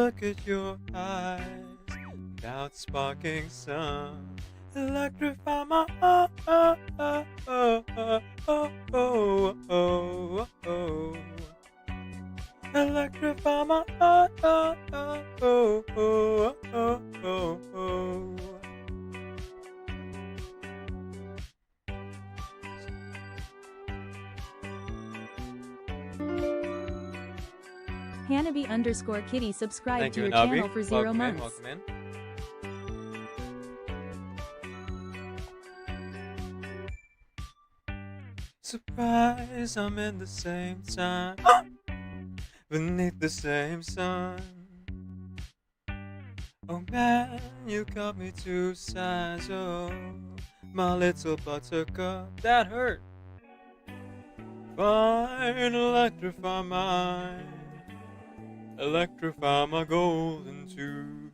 look at your eyes, without sparking sun. Electrify my heart, oh, oh, oh, oh, oh, oh, oh, oh. Electrify my heart, oh, oh, oh, oh, oh, oh, oh. RnB_Kitty subscribe Thank to you, your Nabi. channel for 0 Welcome months. welcome in. Surprise, I'm in the same time, beneath the same sun. Oh man, you cut me two sides, oh, my little buttercup, that hurt. Fine, electrify my golden tube.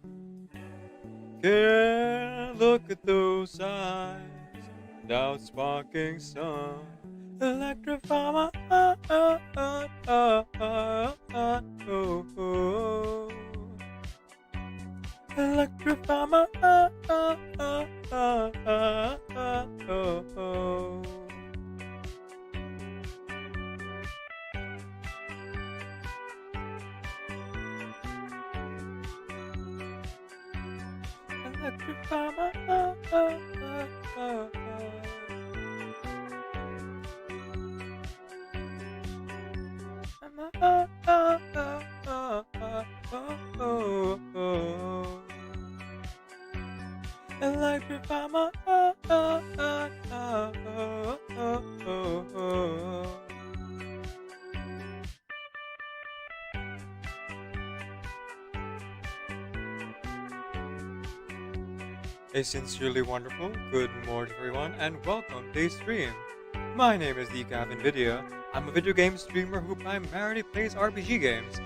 Can't look at those eyes without sparking sun. Electrify my heart, oh, oh, oh, oh, oh, oh, oh. Electrify my heart, oh, oh, oh, oh, oh, oh, oh. Electrify my heart, oh, oh, oh, oh. Oh, oh, oh, oh, oh, oh, oh. Electrify my oh, oh, oh, oh, oh, oh, oh, oh. A sincerely wonderful good morning, everyone, and welcome to the stream. My name is Nvidia. I'm a video game streamer who primarily plays RPG games.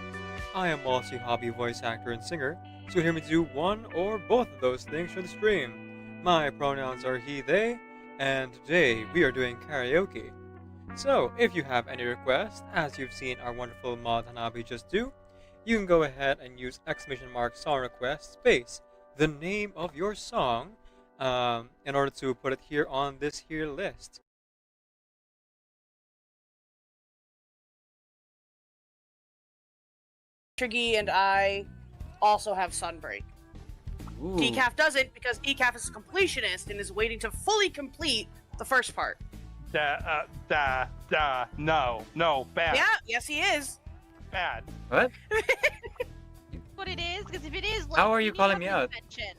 I am also a hobby voice actor and singer, so you'll hear me do one or both of those things for the stream. My pronouns are he, they, and today we are doing karaoke. So, if you have any requests, as you've seen our wonderful mod Hanabi just do, you can go ahead and use !song request space the name of your song in order to put it here on this here list. Triggy and I also have Sunbreak. Ooh. Decaf doesn't because Decaf is a completionist and is waiting to fully complete the first part. No, bad. Yeah, yes he is. Bad. What? What it is? Because if it is, like, How are you we calling need me an out? intervention.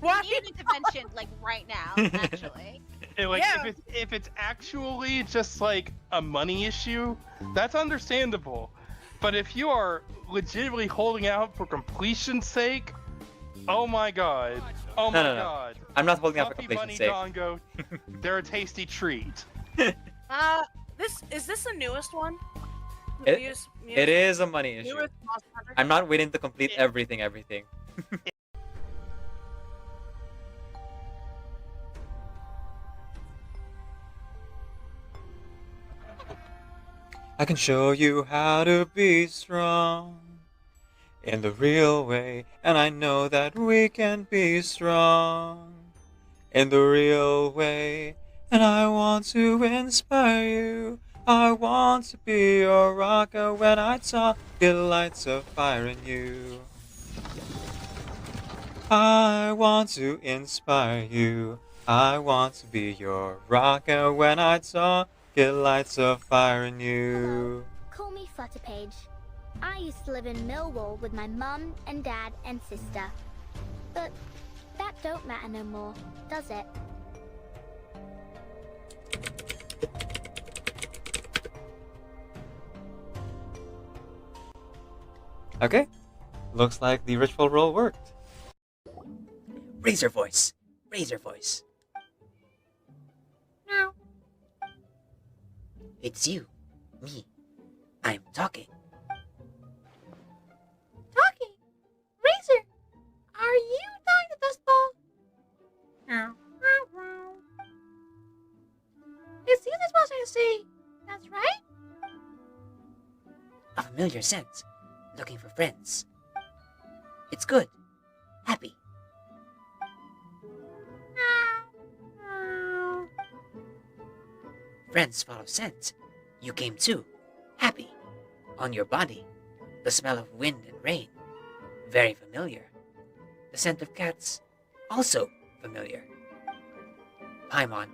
Why? We need an intervention, like, right now, actually. Yeah. If it's actually just like a money issue, that's understandable. But if you are legitimately holding out for completion's sake, oh my god. Oh my god. I'm not holding out for Fluffy completion's Bunny sake. Dongo, they're a tasty treat. Is this the newest one? It is a money issue. Newest Monster Hunter? I'm not waiting to complete everything. I can show you how to be strong in the real way, and I know that we can be strong in the real way, and I want to inspire you. I want to be your rocker when I talk, it lights a fire in you. I want to inspire you. I want to be your rocker when I talk, it lights a fire in you. Call me Flutterpage. I used to live in Millwall with my mum and dad and sister. But that don't matter no more, does it? Okay, looks like the ritual roll worked. Razor voice. Razor voice. Meow. It's you. Me. I'm talking. Talking? Razor, are you talking to Dustball? No. It's you that's supposed to see. That's right? A familiar scent. Looking for friends. It's good. Happy. Friends follow scent. You came too. Happy. On your body. The smell of wind and rain. Very familiar. The scent of cats. Also familiar. Paimon.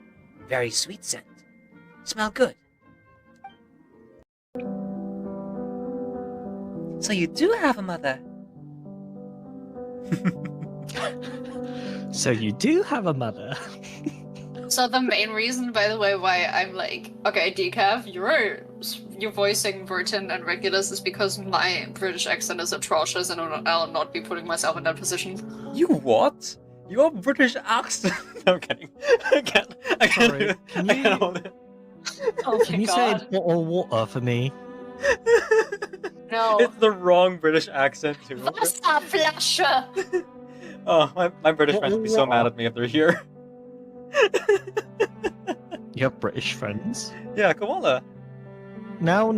Very sweet scent. Smell good. So you do have a mother. So you do have a mother. So the main reason, by the way, why I'm like, okay, Decaf, you're voicing Burton and Regulus is because my British accent is atrocious and I'll not be putting myself in that position. You what? Your British accent. No, I'm kidding. I can't. Sorry, I can't hold it. Oh my Can you say god. bottle of water for me? No. It's the wrong British accent too. Vasa flasher! Oh, my British friends would be so mad at me if they're here. You have British friends? Yeah, koala. No.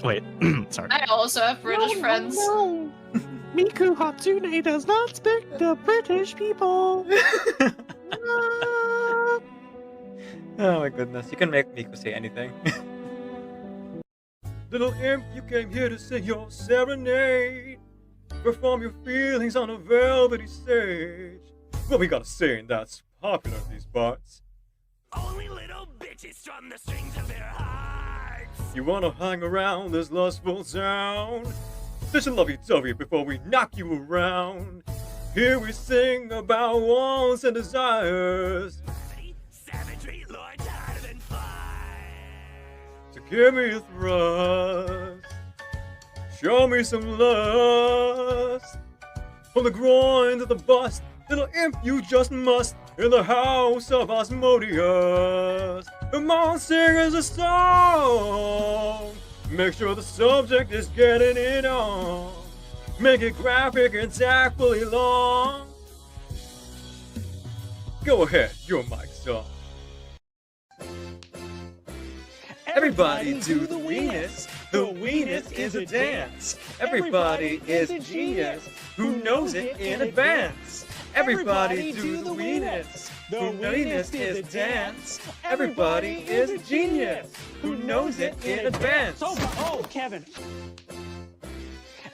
Wait, sorry. I also have British friends. No. Miku Hatsune does not speak to British people. Oh my goodness, you can make Miku say anything. Little imp, you came here to sing your serenade. Perform your feelings on a velvety stage. What we got a saying that's popular in these parts? Only little bitches strum the strings of their hearts. You wanna hang around this lustful sound? Such a lovey-dovey before we knock you around. Here we sing about wants and desires. Savagery, Lord, harder than fire. So give me a thrust. Show me some lust. From the groin to the bust, little imp, you just must. In the house of Asmodeus. Come on, sing us a song. Make sure the subject is getting it on. Make it graphic and tactfully long. Go ahead, your mic's on. Everybody do the weenus. The weenus is a dance. Everybody is a genius who knows it in advance. Everybody do the weenus. The weenus is a dance. Everybody is a genius who knows it in advance. Oh, Kevin.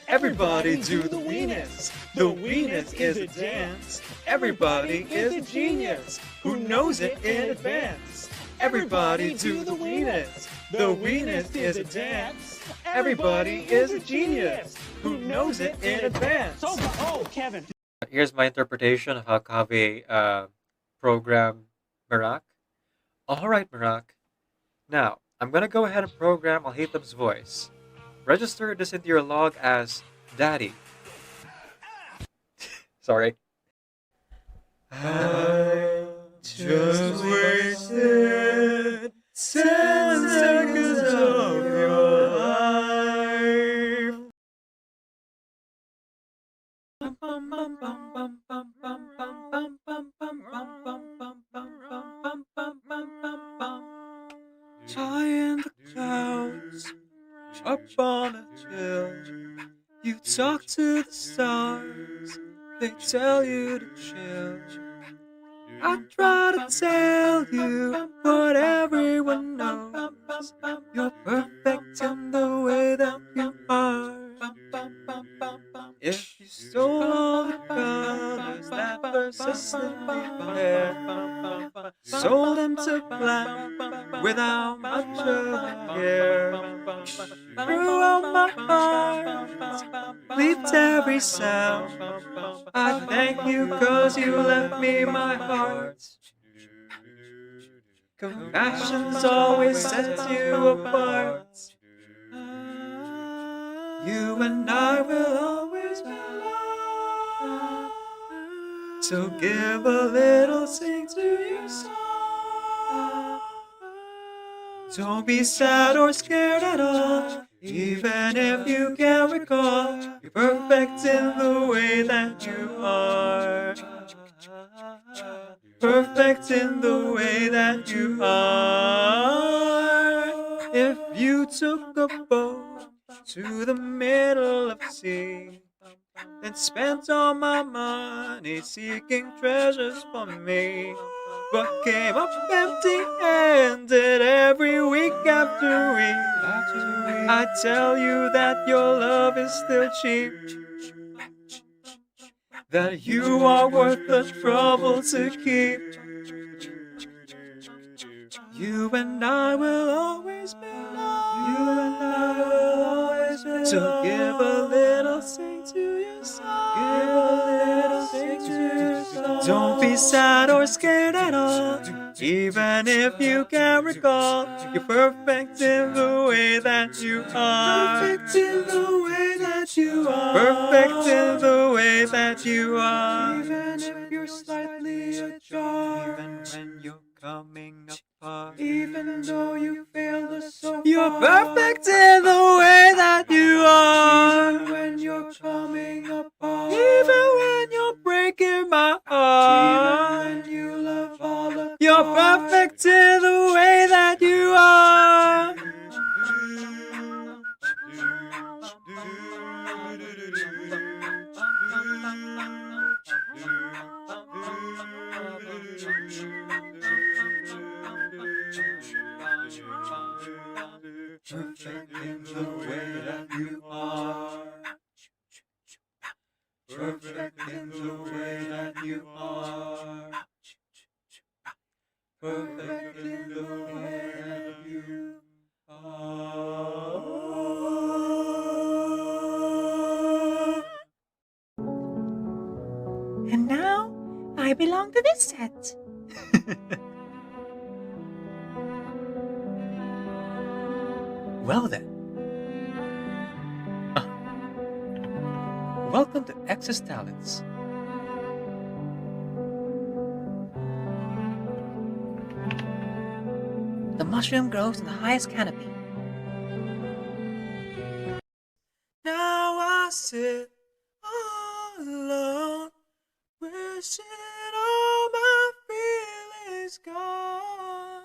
Everybody do the weenus. The weenus is a dance. Everybody is a genius who knows it in advance. Everybody do the weenus. The weenus is a dance. Everybody is a genius who knows it in advance. Oh, Kevin. Here's my interpretation of how Kaveh programmed Merak. Alright, Merak. Now, I'm gonna go ahead and program Alhaitham's voice. Register this into your log as Daddy. Sorry. I just wasted 10 seconds of your life. High in the clouds, up on a hill, you talk to the stars, they tell you to chill. I try to tell you what everyone knows, you're perfect in the way that you are. If you stole all the colors that persisted in your hair, sold them to black without much of a care, throughout my heart, bleeped every sound. I thank you 'cause you left me my heart. Compassion's always sets you apart. You and I will always be loved. So give a little sing to your song. Don't be sad or scared at all, even if you can't recall. You're perfect in the way that you are. Perfect in the way that you are. If you took a boat to the middle of the sea, then spent all my money seeking treasures for me, but came up empty-handed every week after week. I tell you that your love is still cheap, that you are worth the trouble to keep. You and I will always belong. You and I will always belong. So give a little sing to your song. Give a little sing to your song. Don't be sad or scared at all. Even if you can't recall, you're perfect in the way that you are. Perfect in the way that you are. Perfect in the way that you are. Even if you're slightly ajar. Even when you're coming apart. Even though you failed us so far. You're perfect in the way that you are. Even when you're coming apart. Even when you're breaking my heart. Even when you love all of. You're perfect in the way that you are. Perfect in the way that you are. Perfect in the way that you are. Perfect in the way that you are. And now, I belong to this set. Well then. Welcome to X's Talents. The mushroom grows in the highest canopy. Now I sit all alone, wishing all my feelings gone.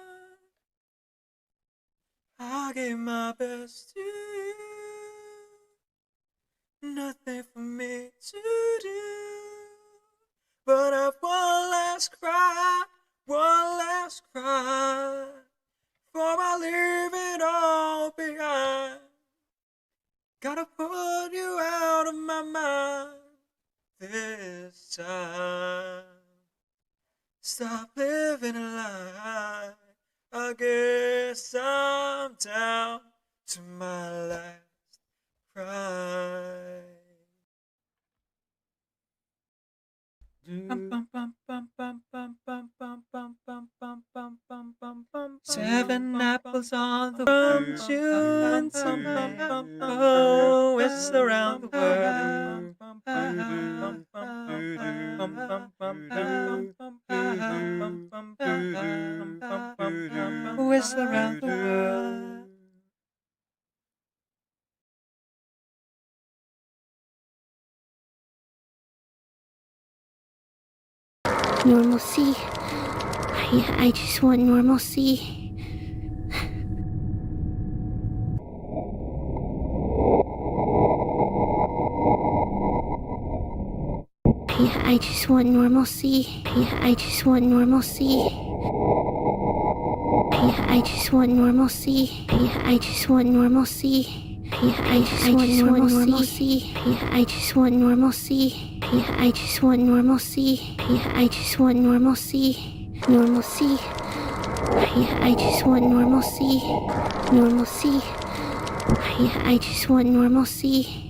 I gave my best to you, nothing for me to do, but I've one last cry, before I leave it all behind. Gotta put you out of my mind this time. Stop living a lie. I guess I'm down to my last cry. 7 apples on the from June to May. Oh, it's around the world. It's around the world. Normalcy. I just want normalcy. I just want normalcy. I just want normalcy. I just want normalcy. I just want normalcy. I just want normalcy. I just want normalcy. I just want normalcy. I just want normalcy. Normalcy. I just want normalcy. Normalcy. I just want normalcy.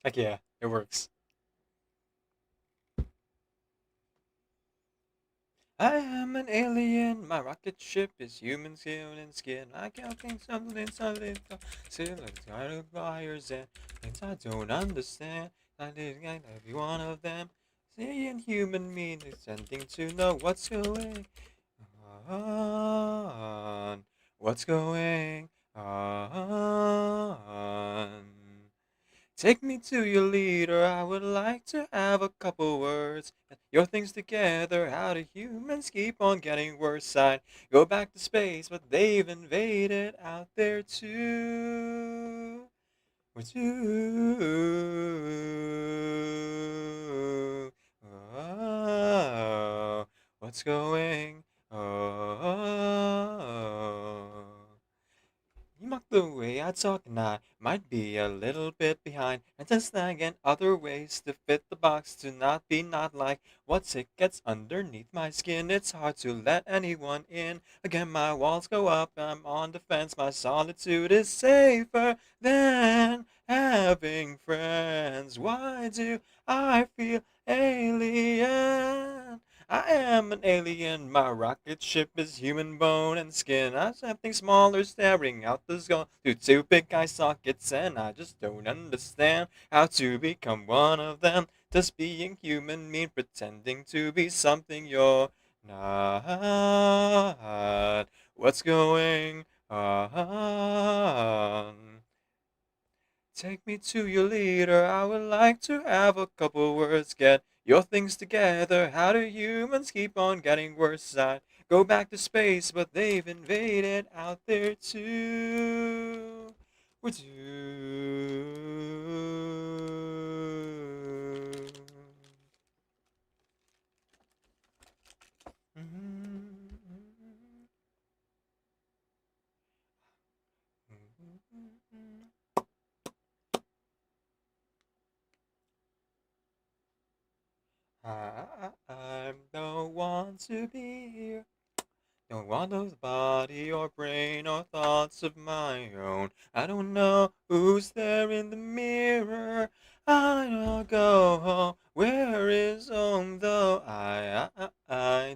Like, yeah, it works. I am an alien, my rocket ship is human skin and skin. I can't think something, sailing out of fires and things I don't understand. I didn't get every one of them. Seeing human meaning, sending to know what's going on. What's going on? Take me to your leader, I would like to have a couple words. Your things together, how do humans keep on getting worse? I'd go back to space, but they've invaded out there too. With you. Oh, what's going on? You mock the way I talk, and I might be a little bit behind. And to snag in other ways to fit the box, to not be not like what's it gets underneath my skin. It's hard to let anyone in. Again, my walls go up, I'm on defense. My solitude is safer than having friends. Why do I feel alien? I am an alien, my rocket ship is human bone and skin. I have something smaller staring out the skull through two big eye sockets, and I just don't understand how to become one of them. Does being human mean pretending to be something you're not? What's going on? Take me to your leader, I would like to have a couple words. Get your things together, how do humans keep on getting worse? I go back to space, but they've invaded out there too. Would you? I don't want to be here. Don't want those body or brain or thoughts of my own. I don't know who's there in the mirror. I don't go home. Where is home though? I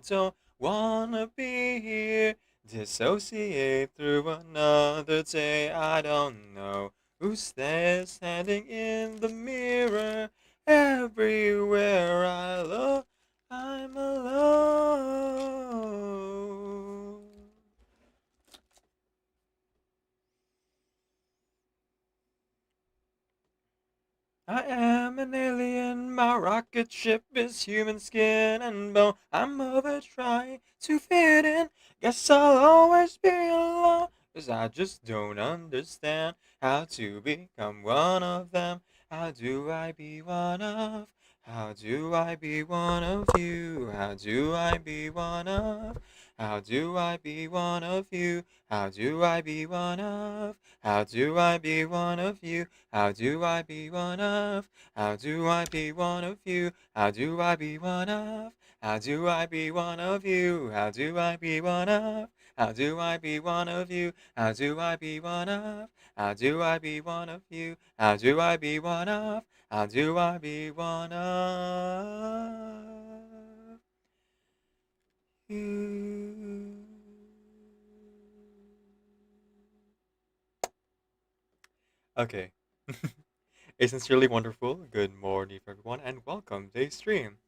don't wanna be here. Dissociate through another day. I don't know who's there standing in the mirror. Everywhere I look, I'm alone. I am an alien, my rocket ship is human skin and bone. I'm over trying to fit in. Guess I'll always be alone, 'cause I just don't understand how to become one of them. How do I be one of? How do I be one of you? How do I be one of? How do I be one of you? How do I be one of? How do I be one of you? How do I be one of? How do I be one of you? How do I be one of? How do I be one of you? How do I be one of? How do I be one of you? How do I be one of? How do I be one of you? How do I be one of? How do I be one of you? Okay. A sincerely wonderful good morning for everyone, and welcome to today's stream.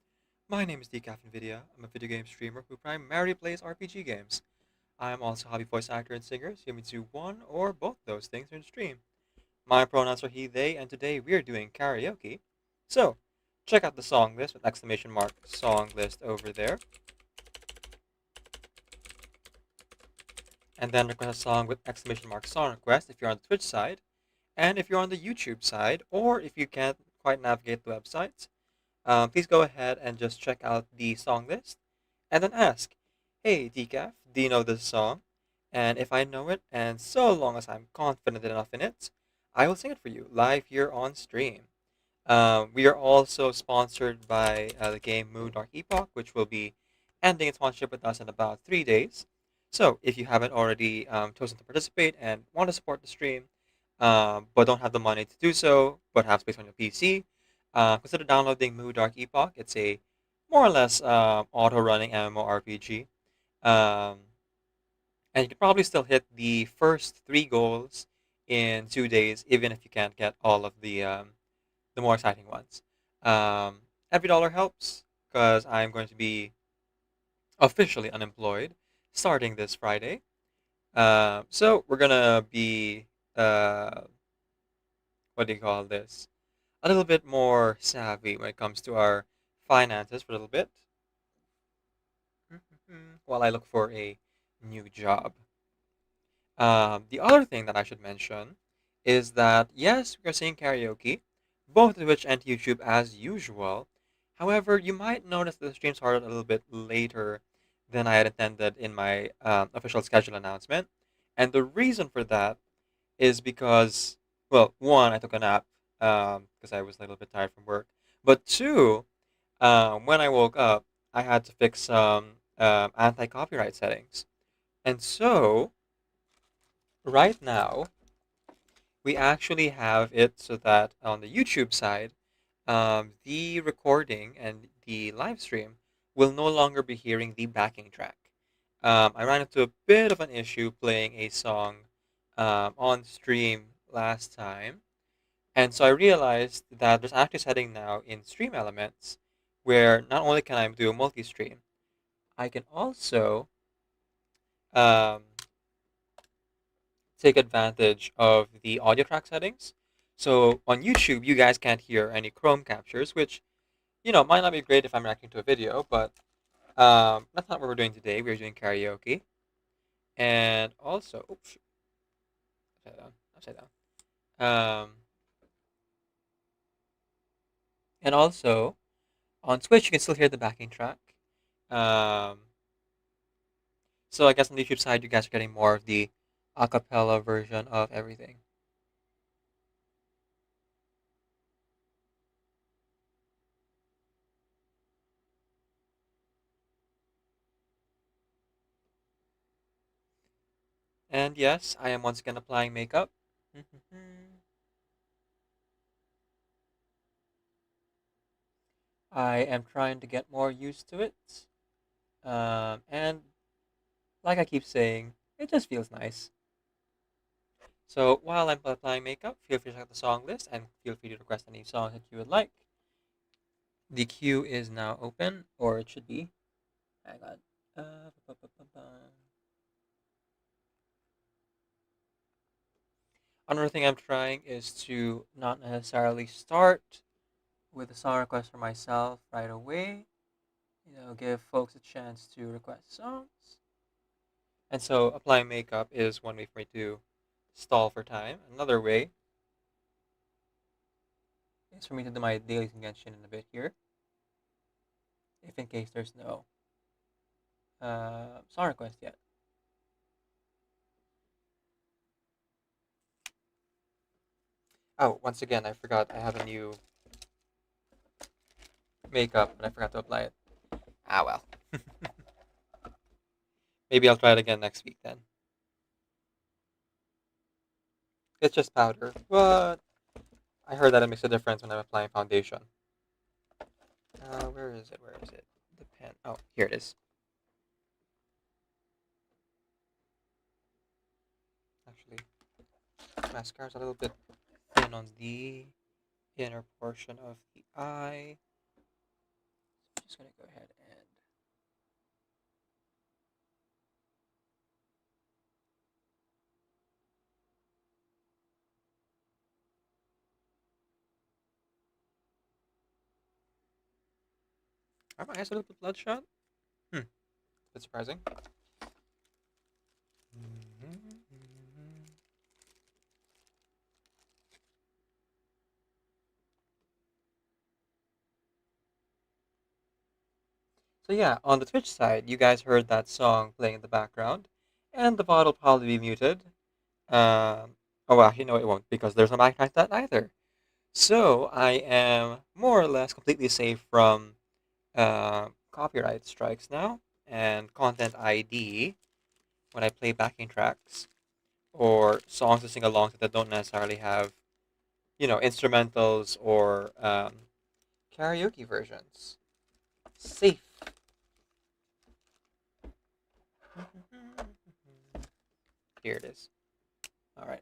My name is Decaf NVIDIA. I'm a video game streamer who primarily plays RPG games. I am also a hobby voice actor and singer, so you may do one or both those things in stream. My pronouns are he, they, and today we are doing karaoke. So, check out the song list with exclamation mark song list over there. And then request a song with exclamation mark song request if you're on the Twitch side. And if you're on the YouTube side, or if you can't quite navigate the website, please go ahead and just check out the song list and then ask, hey, Decaf, do you know this song? And if I know it, and so long as I'm confident enough in it, I will sing it for you live here on stream. We are also sponsored by the game Moon Dark Epoch, which will be ending its sponsorship with us in about 3 days. So if you haven't already chosen to participate and want to support the stream, but don't have the money to do so, but have space on your PC, consider downloading Moo Dark Epoch. It's a more or less auto-running MMORPG. Um, and you can probably still hit the first 3 goals in 2 days, even if you can't get all of the more exciting ones. Every dollar helps because I'm going to be officially unemployed starting this Friday. So we're gonna be uh, what do you call this? A little bit more savvy when it comes to our finances for a little bit, while I look for a new job. The other thing that I should mention is that yes, we are seeing karaoke, both of which enter YouTube as usual. However, you might notice that the stream started a little bit later than I had intended in my official schedule announcement. And the reason for that is because, well, one, I took a nap because I was a little bit tired from work. But two, when I woke up, I had to fix some anti-copyright settings. And so, right now, we actually have it so that on the YouTube side, the recording and the live stream will no longer be hearing the backing track. I ran into a bit of an issue playing a song on stream last time, and so I realized that there's actually a setting now in Stream Elements where not only can I do a multi-stream, I can also um, take advantage of the audio track settings. So on YouTube, you guys can't hear any Chrome captures, which might not be great if I'm reacting to a video, but that's not what we're doing today. We're doing karaoke, and also, oops, upside down. And also on Twitch, you can still hear the backing track. Um, so I guess on the YouTube side, you guys are getting more of the acapella version of everything. And yes, I am once again applying makeup. I am trying to get more used to it. And like I keep saying, it just feels nice. So while I'm applying makeup, feel free to check the song list and feel free to request any songs that you would like. The queue is now open, or it should be. Hang on. Another thing I'm trying is to not necessarily start with a song request for myself right away. Give folks a chance to request songs. And so applying makeup is one way for me to stall for time. Another way is for me to do my daily convention in a bit here, if in case there's no song request yet. Oh, once again, I forgot I have a new makeup, but I forgot to apply it. Ah, well. Maybe I'll try it again next week then. It's just powder, but I heard that it makes a difference when I'm applying foundation. Where is it? Where is it? The pen. Oh, here it is. Actually, mascara's a little bit thin on the inner portion of the eye. So I'm just gonna go ahead and are my eyes a little bit bloodshot? A bit surprising. So yeah, on the Twitch side, you guys heard that song playing in the background, and the VOD will probably be muted. Oh well, no, it won't because there's no mic like that either. So I am more or less completely safe from copyright strikes now and content ID when I play backing tracks. or songs to sing along to that don't necessarily have, instrumentals or karaoke versions. Safe. Here it is. All right.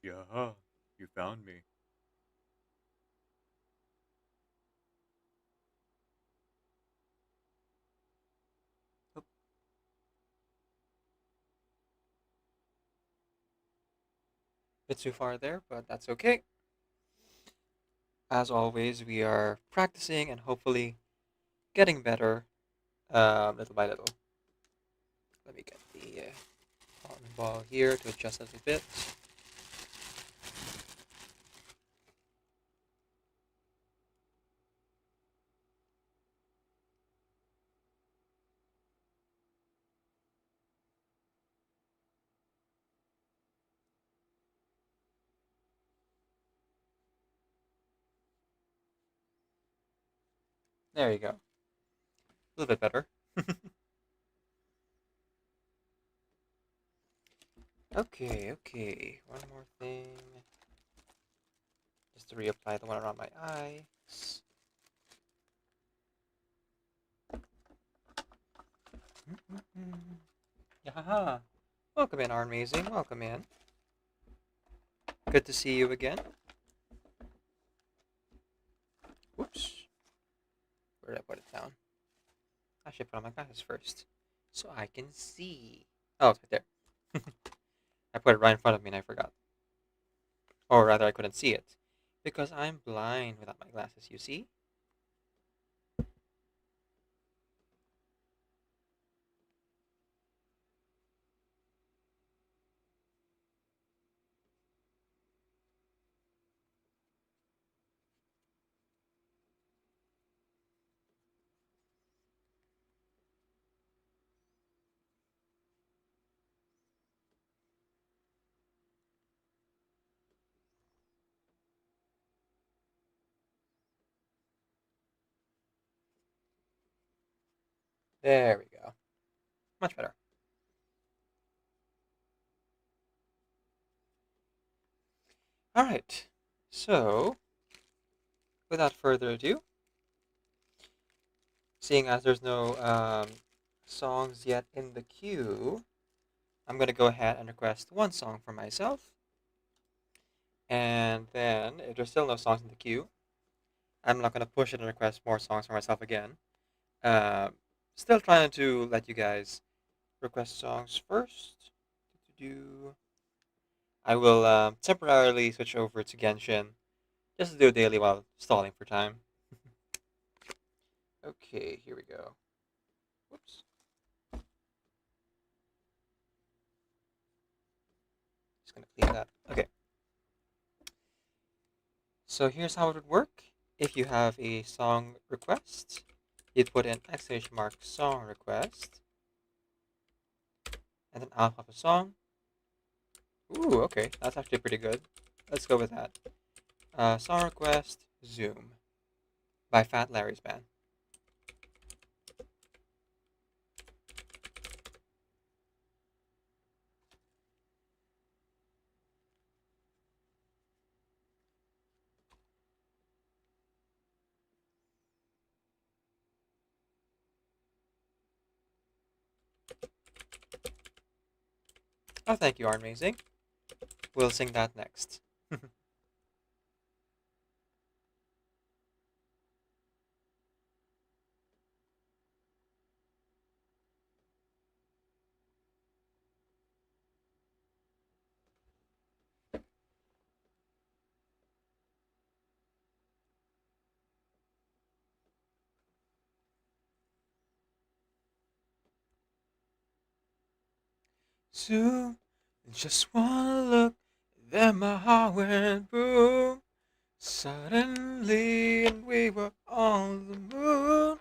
Yeah, you found me. Oop. Bit too far there, but that's okay. As always, we are practicing and hopefully getting better little by little. Let me get the cotton ball here to adjust a little bit. There you go. A little bit better. Okay. One more thing. Just to reapply the one around my eyes. Yahaha. Welcome in, Amazing. Welcome in. Good to see you again. Oops. Where did I put it down? I should put on my glasses first, so I can see. Oh, it's right there. I put it right in front of me and I forgot. Or rather, I couldn't see it. Because I'm blind without my glasses, you see? There we go. Much better. Alright. So, without further ado, seeing as there's no songs yet in the queue, I'm going to go ahead and request one song for myself. And then, if there's still no songs in the queue, I'm not going to push it and request more songs for myself again. Still trying to let you guys request songs first. I will temporarily switch over to Genshin just to do a daily while stalling for time. Okay, here we go. Whoops. Just gonna clean that. Okay. So here's how it would work. If you have a song request, you'd put in !! song request. And then I'll pop a song. Ooh, okay. That's actually pretty good. Let's go with that. Song request, Zoom by Fat Larry's Band. Oh, thank you, Amazing. We'll sing that next. Zoom, just wanna look, then my heart went boom. Suddenly, and we were on the moon,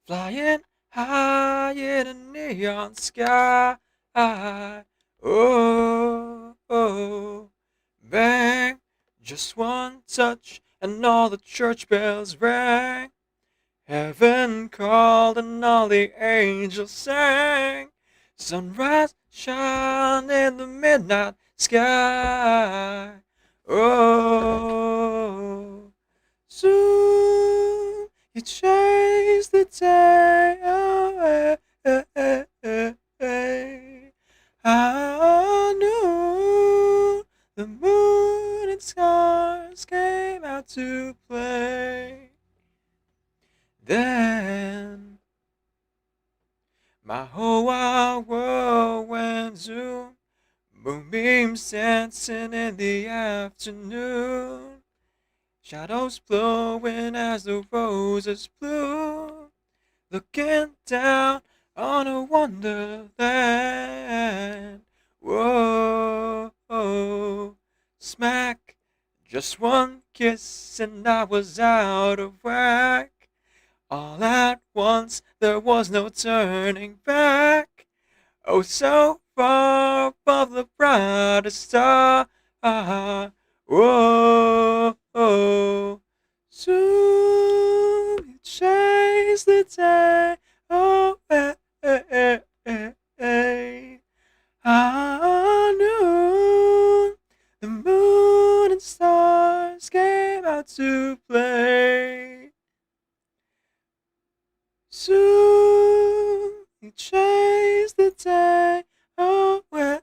flying high in a neon sky. Oh, oh, bang, just one touch, and all the church bells rang. Heaven called, and all the angels sang. Sunrise shine in the midnight sky. Oh, soon you chase the day away. I knew the moon and stars came out to play. Then my whole wide world went zoom, moonbeams dancing in the afternoon, shadows blowing as the roses bloom, looking down on a wonderland. Whoa, smack, just one kiss and I was out of whack. All at once there was no turning back. Oh, so far above the brightest star. Whoa, soon you chase the day away. I knew the moon and stars came out to play. Soon you chase the day away.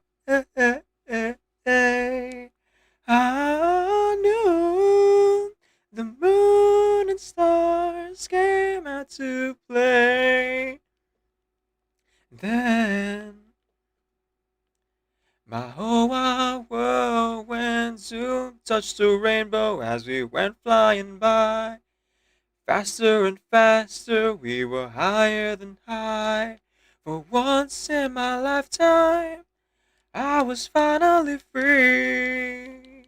I knew the moon and stars came out to play. Then my whole wide world went zoom, touched the rainbow as we went flying by. Faster and faster, we were higher than high. For once in my lifetime, I was finally free.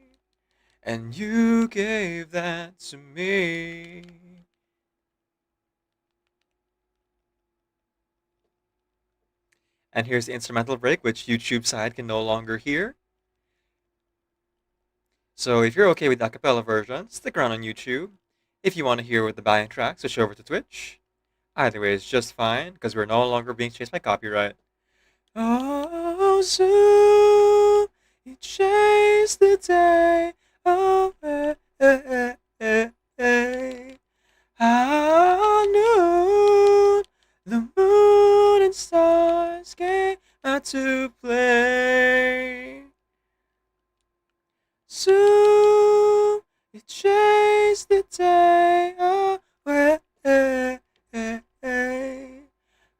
And you gave that to me. And here's the instrumental break, which YouTube side can no longer hear. So if you're okay with the acapella version, stick around on YouTube. If you want to hear with the backing track, switch over to Twitch. Either way is just fine, because we're no longer being chased by copyright. Oh, soon you chase the day away. I knew the moon and stars came out to play. Soon you chase the day away.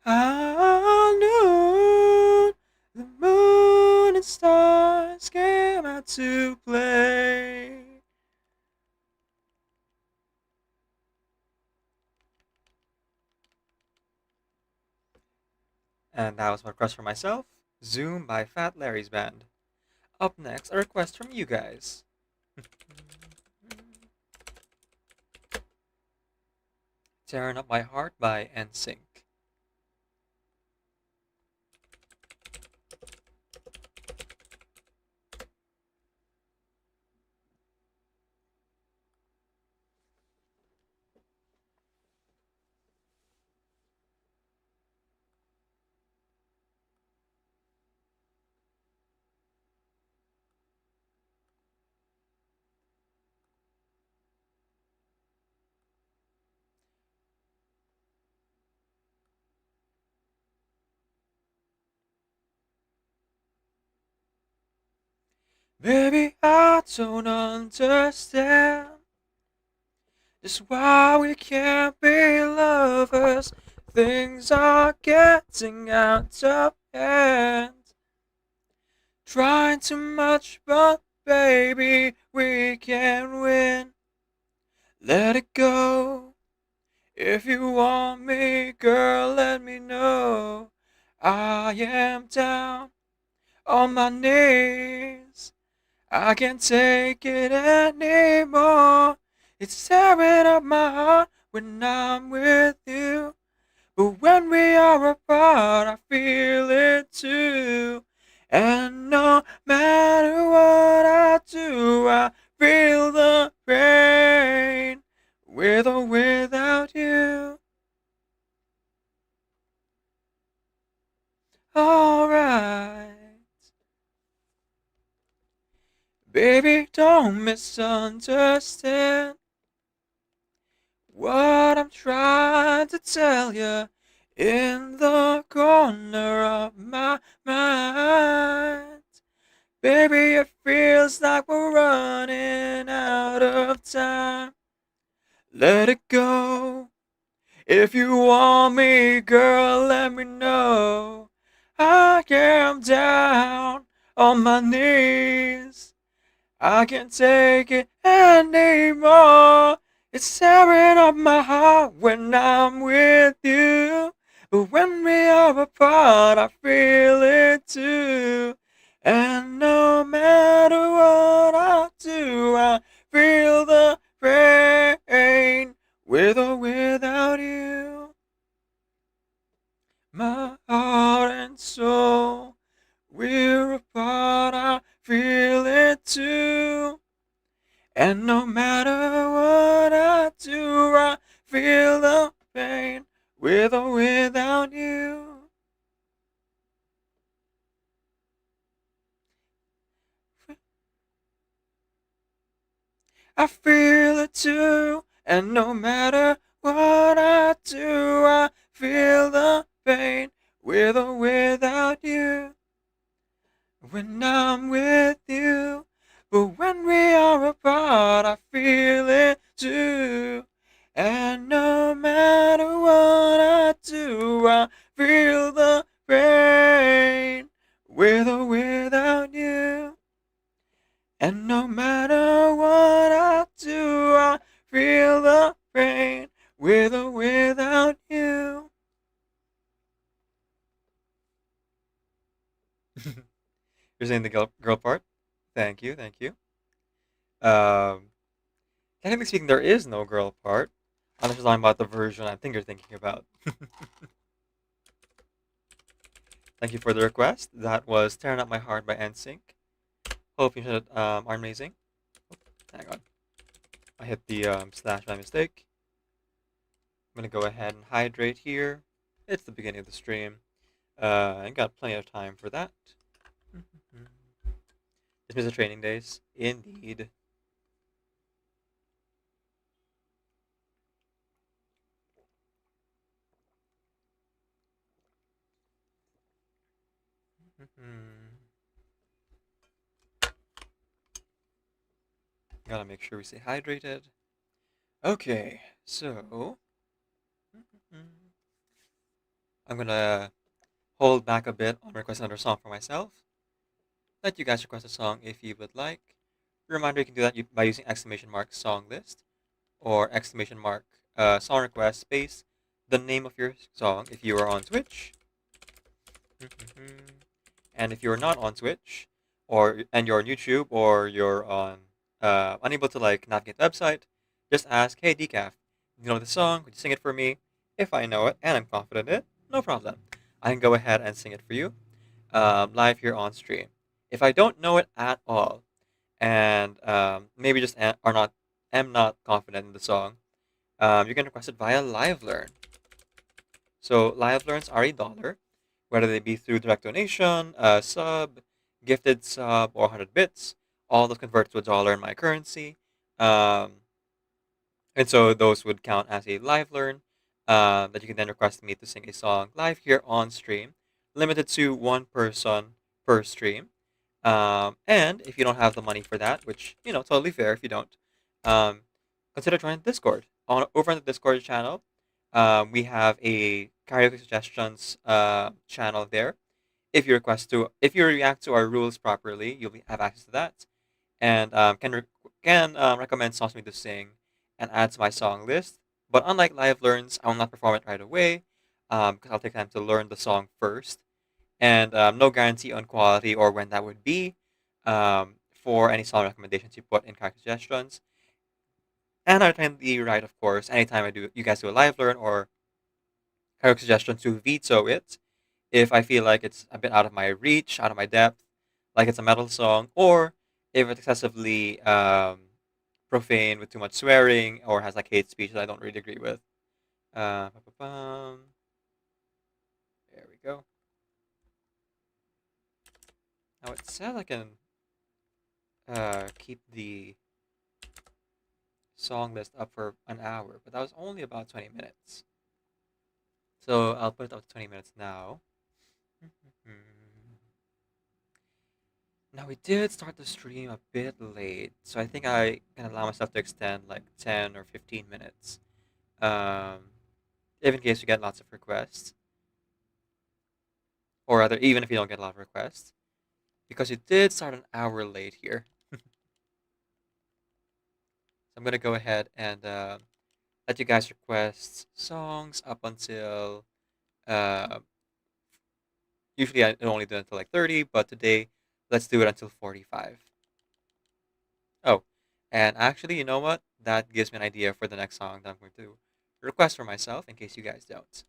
I knew the moon and stars came out to play. And that was my request for myself, Zoom by Fat Larry's Band. Up next, a request from you guys. Tearing Up My Heart by NSYNC. Baby, I don't understand just why we can't be lovers. Things are getting out of hand. Trying too much, but baby, we can win. Let it go. If you want me, girl, let me know. I am down on my knees. I can't take it anymore. It's tearing up my heart when I'm with you. But when we are apart, I feel it too. And no matter what I do, I feel the pain, with or without you. Alright. Baby, don't misunderstand what I'm trying to tell you in the corner of my mind. Baby, it feels like we're running out of time. Let it go. If you want me, girl, let me know. I am down on my knees. I can't take it anymore. It's tearing up my heart when I'm with you. But when we are apart, I feel it too. And no matter what I do, I feel the pain, with or without you. My heart and soul, we're apart, I feel it too. And no matter what I do, I feel the pain, with or without you. I feel it too. And no matter what I do, I feel the pain, with or without you. When I'm with you, but when we are apart, I feel it too. And no matter what I do, I feel the pain, with or without you. And no matter what I do, I feel the pain, with or without you. You're saying the girl part? Thank you, thank you. Um, Technically speaking, there is no girl part, unless you're talking about the version I think you're thinking about. Thank you for the request. That was Tearing Up My Heart by NSYNC. Hope you should are amazing. Oh, hang on. I hit the slash by mistake. I'm gonna go ahead and hydrate here. It's the beginning of the stream. I got plenty of time for that. Dismiss the training days. Indeed. Gotta make sure we stay hydrated. Okay, so I'm gonna hold back a bit on requesting another song for myself. Let you guys request a song if you would like. Reminder, you can do that by using exclamation mark song list or exclamation mark song request space the name of your song if you are on Twitch. And if you're not on Twitch, and you're on YouTube, or you're on unable to like navigate the website, just ask, "Hey Decaf, you know the song? Would you sing it for me?" If I know it and I'm confident in it, no problem. I can go ahead and sing it for you live here on stream. If I don't know it at all, and maybe just am not confident in the song, you can request it via Live Learn. So Live Learns are $1, whether they be through direct donation, sub, gifted sub, or 100 bits. All those convert to $1 in my currency. And so those would count as a live learn that you can then request me to sing a song live here on stream, limited to one person per stream. And if you don't have the money for that, which, totally fair if you don't, consider joining Discord. Over on the Discord channel, we have a karaoke suggestions channel there. If you react to our rules properly, you'll have access to that, and can recommend songs for me to sing and add to my song list. But unlike live learns, I will not perform it right away because I'll take time to learn the song first, and no guarantee on quality or when that would be. for any song recommendations you put in character suggestions. And I tend to be right, of course, anytime you guys do a live learn or character suggestion to veto it if I feel like it's a bit out of my reach, out of my depth, like it's a metal song, or if it's excessively profane with too much swearing or has like hate speech that I don't really agree with. There we go. Now it says I can keep the song list up for an hour, but that was only about 20 minutes. So I'll put it up to 20 minutes now. Now we did start the stream a bit late, so I think I can allow myself to extend like 10 or 15 minutes. If in case you get lots of requests. Or rather, even if you don't get a lot of requests. Because you did start an hour late here. So I'm going to go ahead and let you guys request songs up until... usually I only do it until like 30, but today, let's do it until 45. Oh, and actually, you know what? That gives me an idea for the next song that I'm going to request for myself, in case you guys don't.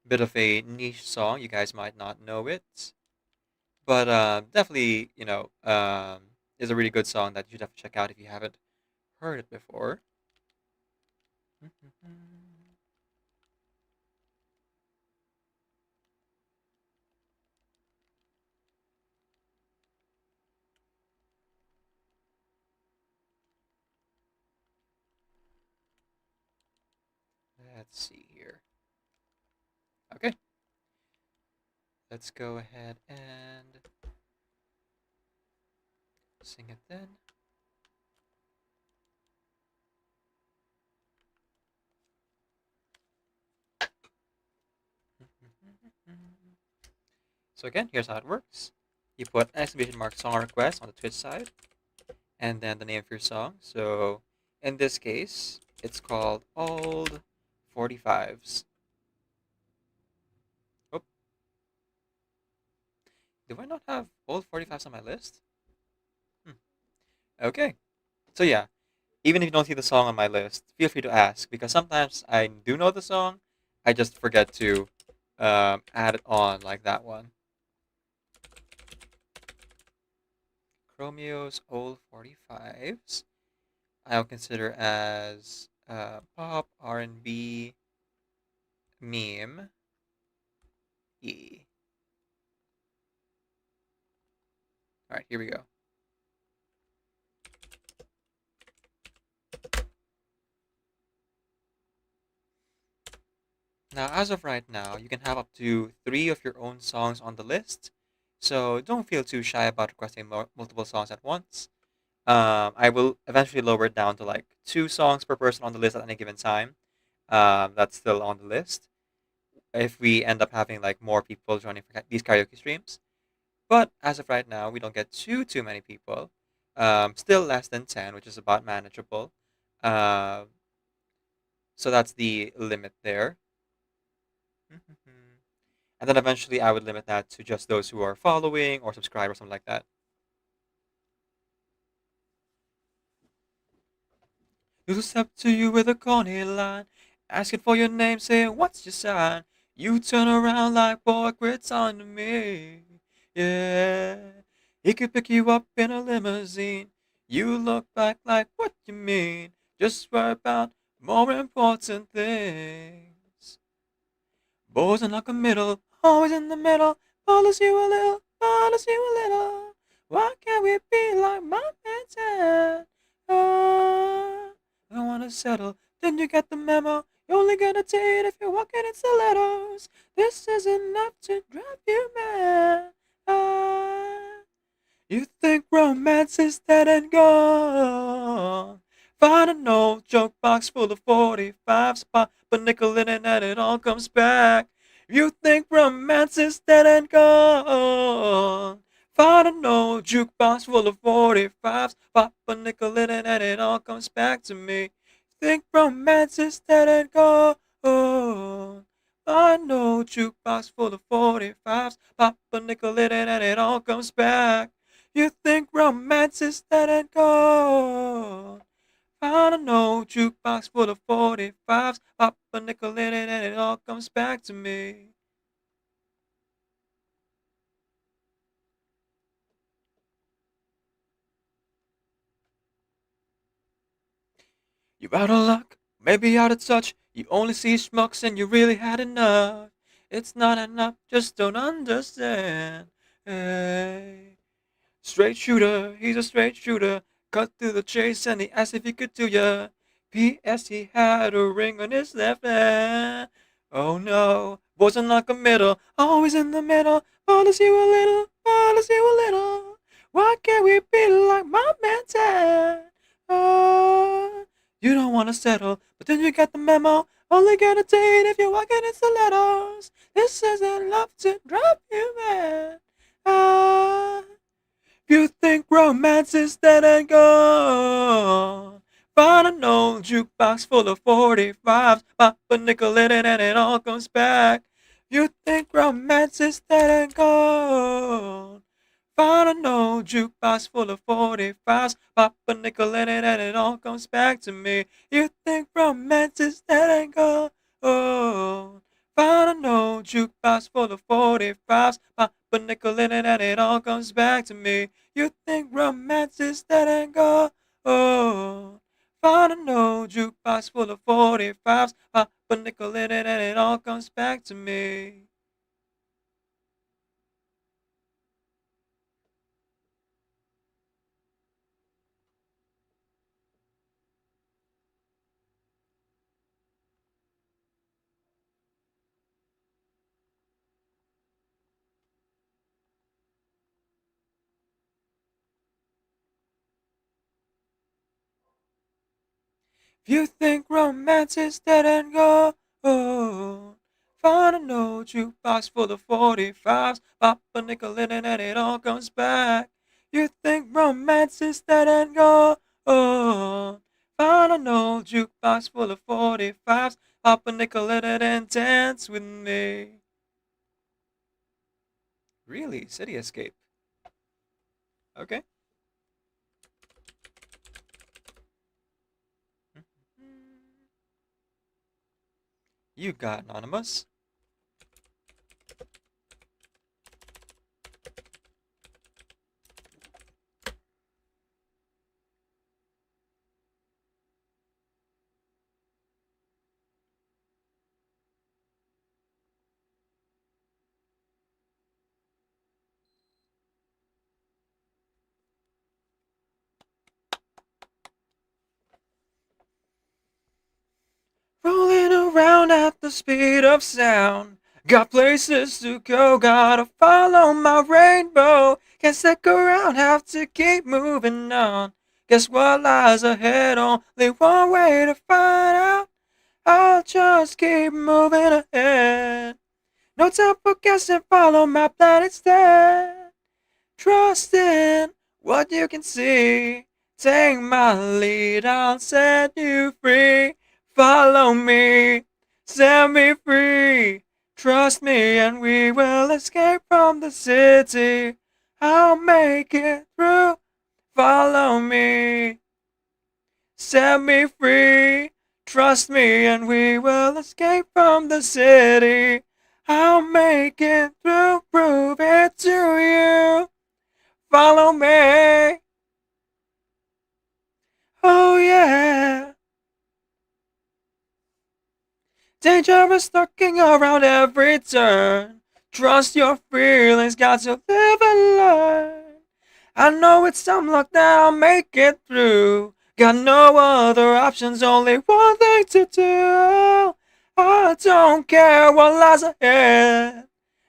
Bit of a niche song, you guys might not know it. But definitely, you know, is a really good song that you should have to check out if you haven't heard it before. Let's see here. Okay. Let's go ahead and sing it then. So again, here's how it works. You put an exclamation mark song request on the Twitch side, and then the name of your song. So in this case, it's called Old 45s. Oh. Do I not have Old 45s on my list? Okay. So yeah, even if you don't see the song on my list, feel free to ask, because sometimes I do know the song, I just forget to add it on like that one. Chromeo's Old 45s, I'll consider as pop, R&B, meme, E. Alright, here we go. Now, as of right now, you can have up to 3 of your own songs on the list, so don't feel too shy about requesting multiple songs at once. I will eventually lower it down to like 2 songs per person on the list at any given time. That's still on the list if we end up having like more people joining for these karaoke streams. But as of right now, we don't get too many people. Still less than 10, which is about manageable. So that's the limit there. And then eventually I would limit that to just those who are following or subscribe or something like that. Who'll step to you with a corny line, asking for your name, saying, "What's your sign?" You turn around like, "Boy, quit on to me." Yeah, he could pick you up in a limousine. You look back like, "What you mean?" Just worry about more important things. Boys are like a middle, always in the middle. Follows you a little, follows you a little. Why can't we be like mom and dad? Oh, I wanna settle. Didn't you get the memo? You only get a date if you're walking in stilettos. This is enough to drive you mad. Ah, you think romance is dead and gone? Find an old joke box full of 45s, pop a nickel in it and it all comes back. You think romance is dead and gone? Find an old jukebox full of 45s, pop a nickel in it and it all comes back to me. Think romance is dead and gone? Find no jukebox full of 45s. Pop a nickel in it and it all comes back. You think romance is dead and gone. Find an old jukebox full of 45s. Pop a nickel in it and it all comes back to me. You're out of luck, maybe out of touch. You only see schmucks and you really had enough. It's not enough, just don't understand. Hey. Straight shooter, he's a straight shooter. Cut through the chase and he asked if he could do ya. P.S. He had a ring on his left hand. Oh no, wasn't like a middle, always in the middle. Follows you a little, follows you a little. Why can't we be like my man Ted? Oh, you don't wanna settle, but then you get the memo. Only get a date if you're walking in stilettos. This isn't love to drop you, man. Ah. You think romance is dead and gone. Find an old jukebox full of 45s. Pop a nickel in it and it all comes back. You think romance is dead and gone. Find an old jukebox full of 45s. Pop a nickel in it and it all comes back to me. You think romance is dead and gone. Find an old jukebox full of 45s. Pop a nickel in it and it all comes back to me. You think romance is dead and gone. Find an old jukebox full of 45s. Pop a nickel in it and it all comes back to me. If you think romance is dead and gone, find an old jukebox full of 45s. Pop a nickel in it and it all comes back. You think romance is dead and gone, find an old jukebox full of 45s. Pop a nickel in it and dance with me. Really? City Escape. Okay. You got Anonymous. Rolling around at the speed of sound. Got places to go, gotta follow my rainbow. Can't stick around, have to keep moving on. Guess what lies ahead? Only one way to find out. I'll just keep moving ahead. No time for guessing, follow my plan instead. Trust in what you can see. Take my lead, I'll set you free. Follow me, set me free. Trust me and we will escape from the city. I'll make it through. Follow me, set me free. Trust me and we will escape from the city. I'll make it through, prove it to you. Follow me. Oh yeah. Dangerous lurking around every turn. Trust your feelings, got to live and learn. I know it's some luck that I'll make it through. Got no other options, only one thing to do. I don't care what lies ahead.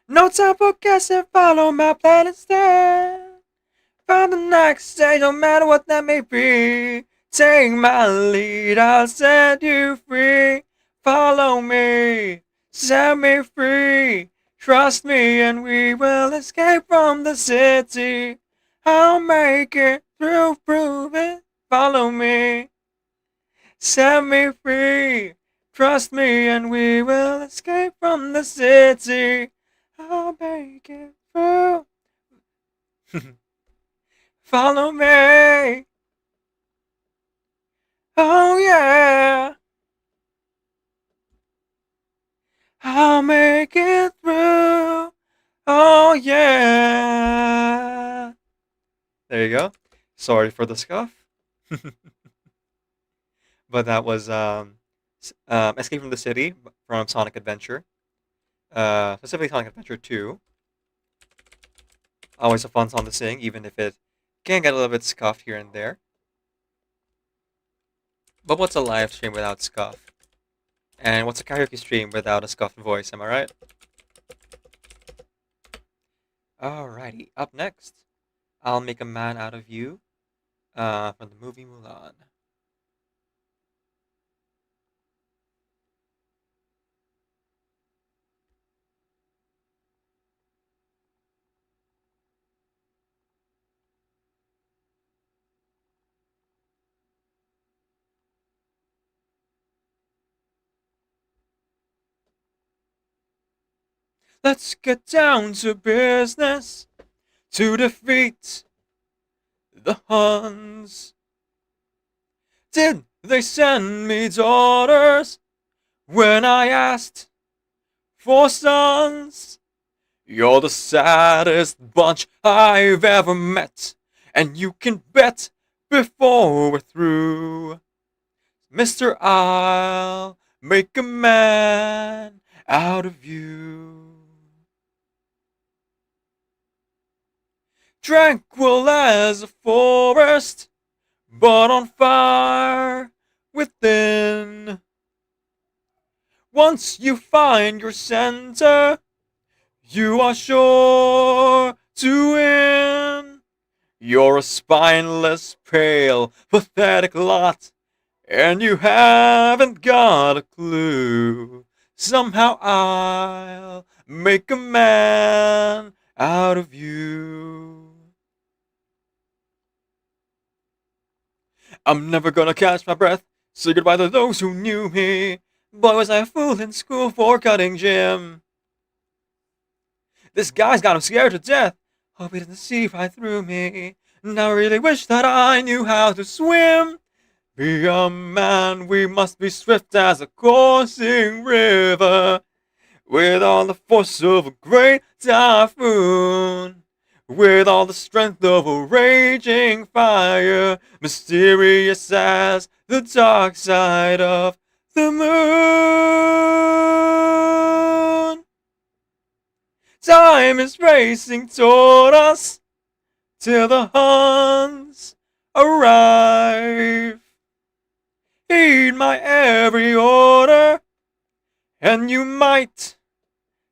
No time for guessing, follow my plan instead. Find the next stage, no matter what that may be. Take my lead, I'll set you free. Follow me, set me free. Trust me and we will escape from the city. I'll make it through, prove it. Follow me, set me free. Trust me and we will escape from the city. I'll make it through. Follow me. Oh yeah. I'll make it through. Oh yeah. There you go. Sorry for the scuff. But that was Escape from the City from Sonic Adventure. Specifically Sonic Adventure 2. Always a fun song to sing, even if it can get a little bit scuffed here and there. But what's a live stream without scuff? And what's a karaoke stream without a scuffed voice, am I right? Alrighty, up next, I'll Make a Man Out of You from the movie Mulan. Let's get down to business to defeat the Huns. Did they send me daughters when I asked for sons? You're the saddest bunch I've ever met, and you can bet before we're through, Mister, I'll make a man out of you. Tranquil as a forest, but on fire within. Once you find your center, you are sure to win. You're a spineless, pale, pathetic lot, and you haven't got a clue. Somehow I'll make a man out of you. I'm never gonna catch my breath. Say goodbye to those who knew me. Boy, was I a fool in school for cutting gym. This guy's got him scared to death. Hope he doesn't see right through me. Now I really wish that I knew how to swim. Be a man, we must be swift as a coursing river, with all the force of a great typhoon, with all the strength of a raging fire, mysterious as the dark side of the moon. Time is racing toward us till the Huns arrive. Heed my every order, and you might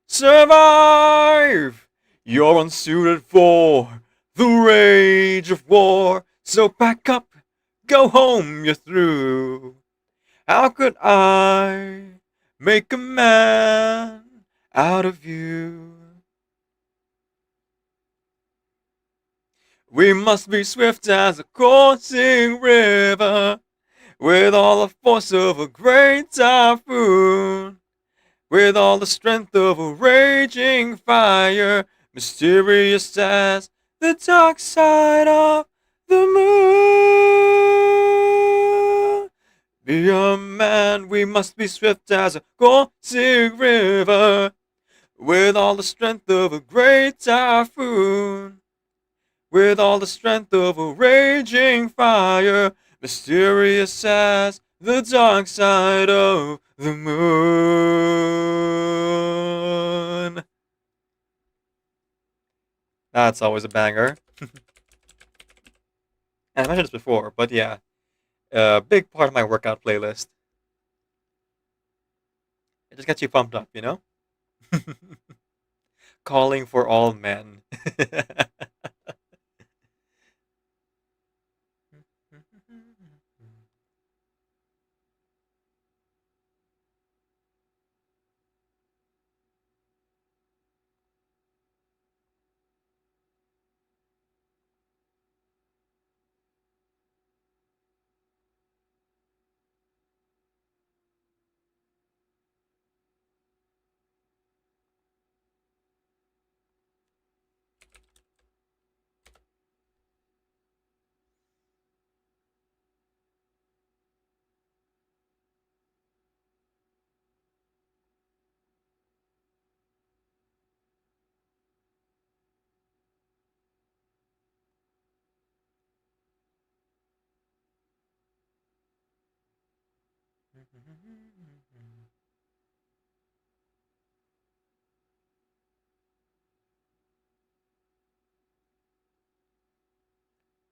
survive. You're unsuited for the rage of war, so pack up, go home, you're through. How could I make a man out of you? We must be swift as a coursing river, with all the force of a great typhoon, with all the strength of a raging fire, mysterious as the dark side of the moon. Be a man, we must be swift as a coursing river, with all the strength of a great typhoon, with all the strength of a raging fire, mysterious as the dark side of the moon. That's always a banger. And I mentioned this before, but yeah, a big part of my workout playlist. It just gets you pumped up, you know? Calling for all men.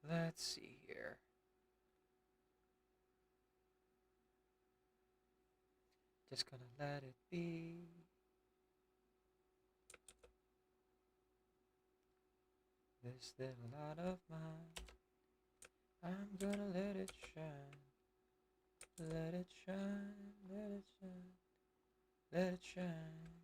Let's see here. Just gonna let it be. This little light of mine, I'm gonna let it shine. Let it shine, let it shine, let it shine.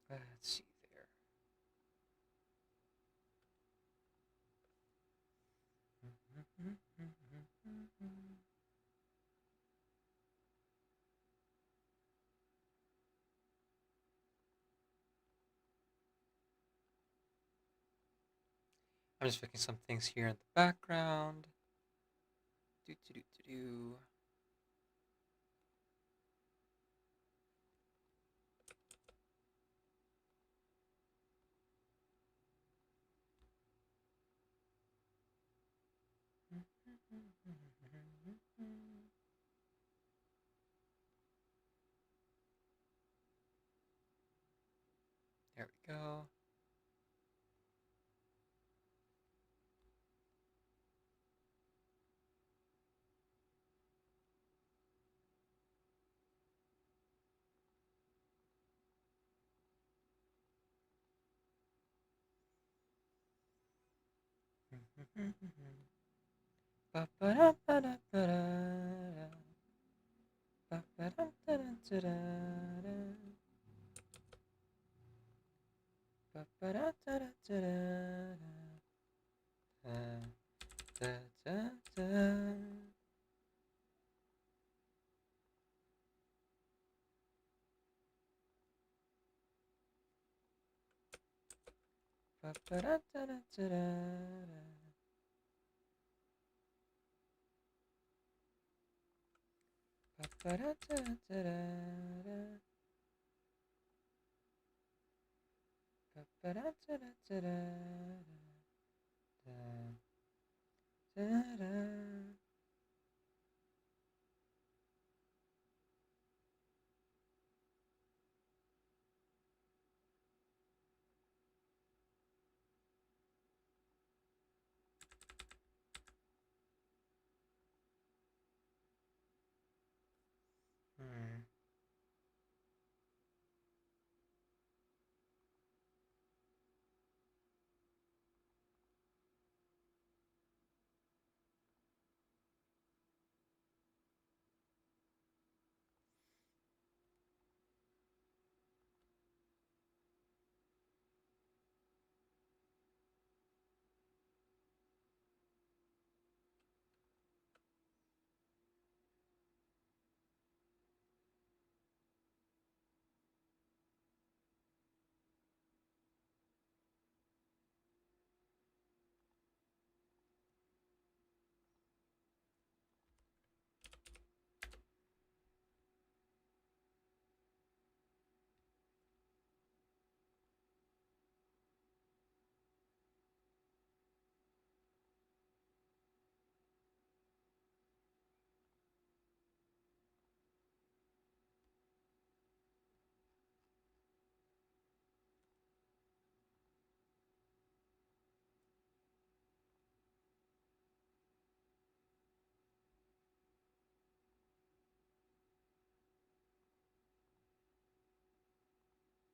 Let's see there. I'm just fixing some things here in the background. Do do do do do. There we go.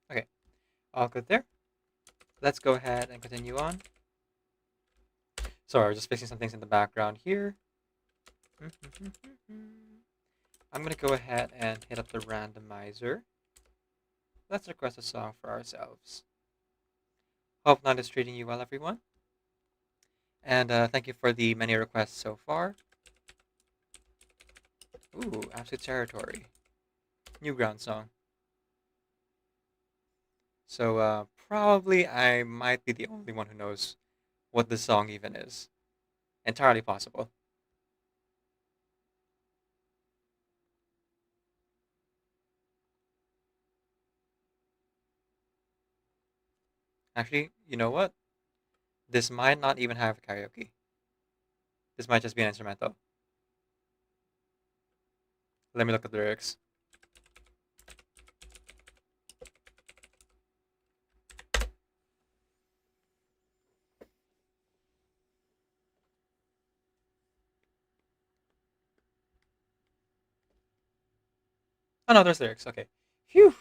Okay, all good there. Let's go ahead and continue on. Sorry, just fixing some things in the background here. I'm gonna go ahead and hit up the randomizer. Let's request a song for ourselves. Hope night is treating you well, everyone. And thank you for the many requests so far. Ooh, Absolute Territory. Newground song. So probably I might be the only one who knows what this song even is. Entirely possible. Actually, you know what? This might not even have karaoke. This might just be an instrumental. Let me look at the lyrics. Oh no, there's lyrics. Okay. Phew.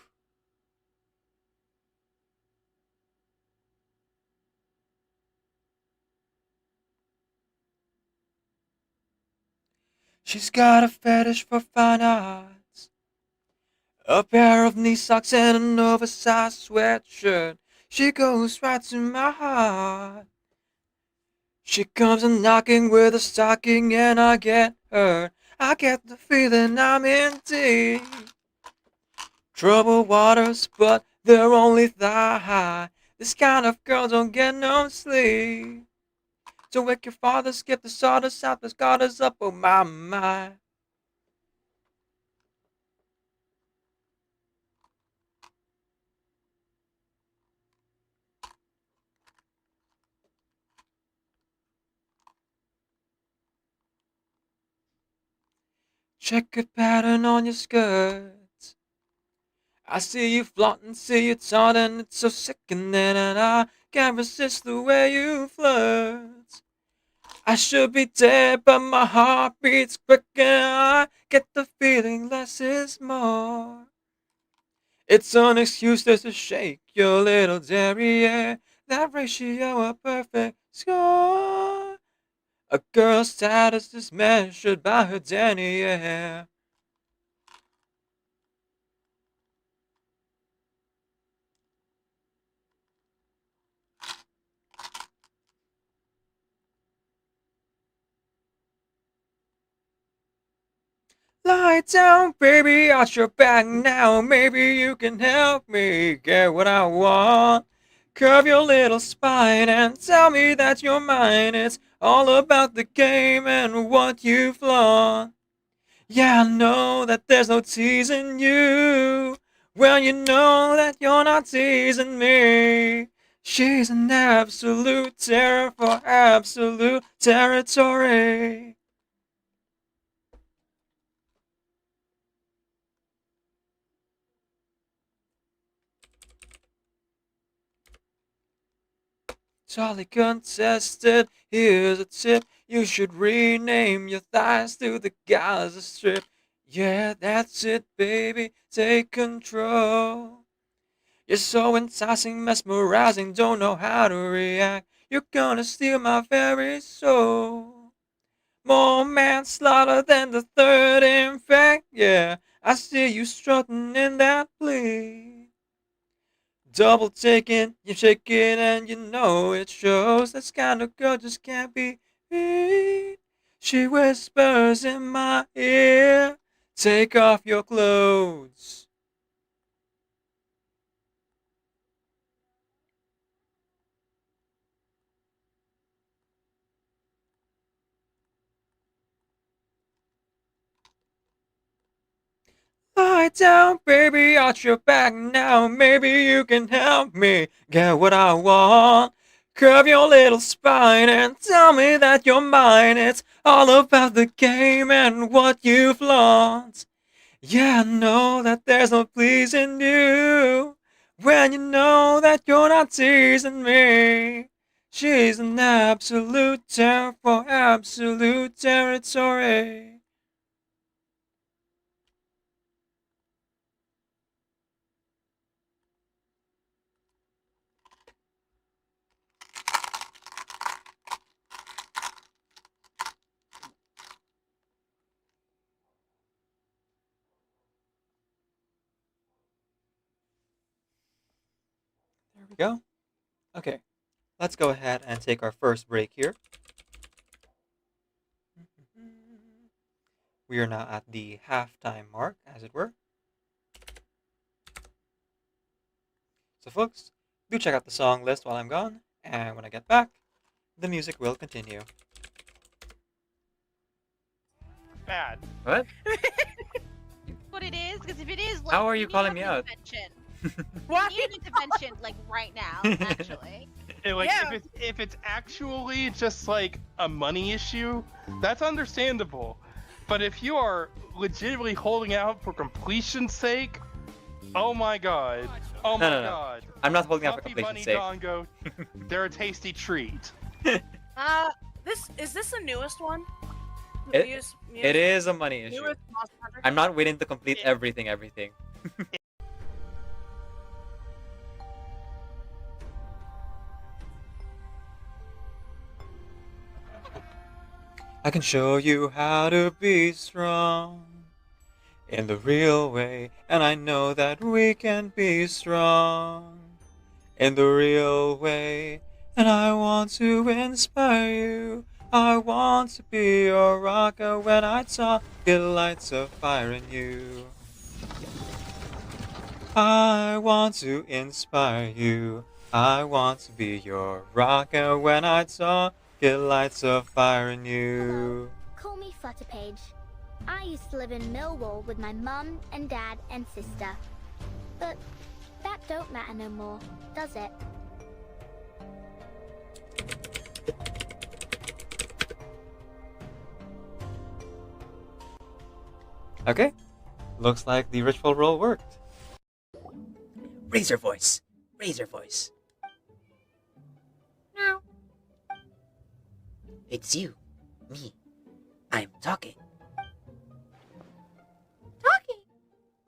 She's got a fetish for fine arts. A pair of knee socks and an oversized sweatshirt. She goes right to my heart. She comes a knocking with a stocking and I get hurt. I get the feeling I'm in deep troubled waters, but they're only thigh high. This kind of girl don't get no sleep. So wake your father, skip the sawdust out, the garters up, oh my, my. Checkered pattern on your skirt. I see you flaunting, see you taunting, it's so sickening, and I can't resist the way you flirt. I should be dead, but my heart beats quick, and I get the feeling less is more. It's an excuse just to shake your little derriere. That ratio a perfect score. A girl's status is measured by her denier. Lie down, baby, arch your back now. Maybe you can help me get what I want. Curve your little spine and tell me that you're mine. It's all about the game and what you flaunt. Yeah, I know that there's no teasing you. Well, you know that you're not teasing me. She's an absolute terror for absolute territory. Totally contested. Here's a tip. You should rename your thighs to the Gaza Strip. Yeah, that's it, baby. Take control. You're so enticing, mesmerizing, don't know how to react. You're gonna steal my very soul. More manslaughter than the third, in fact, yeah. I see you strutting in that plea. Double taking, you're shaking, and you know it shows. This kind of girl just can't be beat. She whispers in my ear, take off your clothes. Lie down, baby, arch your back now. Maybe you can help me get what I want. Curve your little spine and tell me that you're mine. It's all about the game and what you flaunt. Yeah, I know that there's no pleasing you when you know that you're not teasing me. She's an absolute terror for absolute territory. There we go. Okay, let's go ahead and take our first break here. We are now at the halftime mark, as it were. So folks, do check out the song list while I'm gone, and when I get back, the music will continue. Bad. What? What it is? Because if it is, like, How are you need calling an me out? intervention. Why? You need an intervention, like right now, actually. Like Yeah. if it's actually just like a money issue, that's understandable. But if you are legitimately holding out for completion's sake, oh my god. Oh my No. god. I'm not holding out for Fluffy completion's Bunny sake. Dongo, they're a tasty treat. Is this the newest one? It is a money issue. Newest Monster Hunter? I'm not waiting to complete everything. I can show you how to be strong in the real way, and I know that we can be strong in the real way, and I want to inspire you. I want to be your rocker when I talk, it lights a fire in you. I want to inspire you. I want to be your rocker when I talk, it lights a fire in you. Call me Flutterpage. I used to live in Millwall with my mum and dad and sister. But that don't matter no more, does it? Okay, looks like the ritual roll worked. Razor voice. Razor voice. No. It's you. Me. I'm talking. Talking?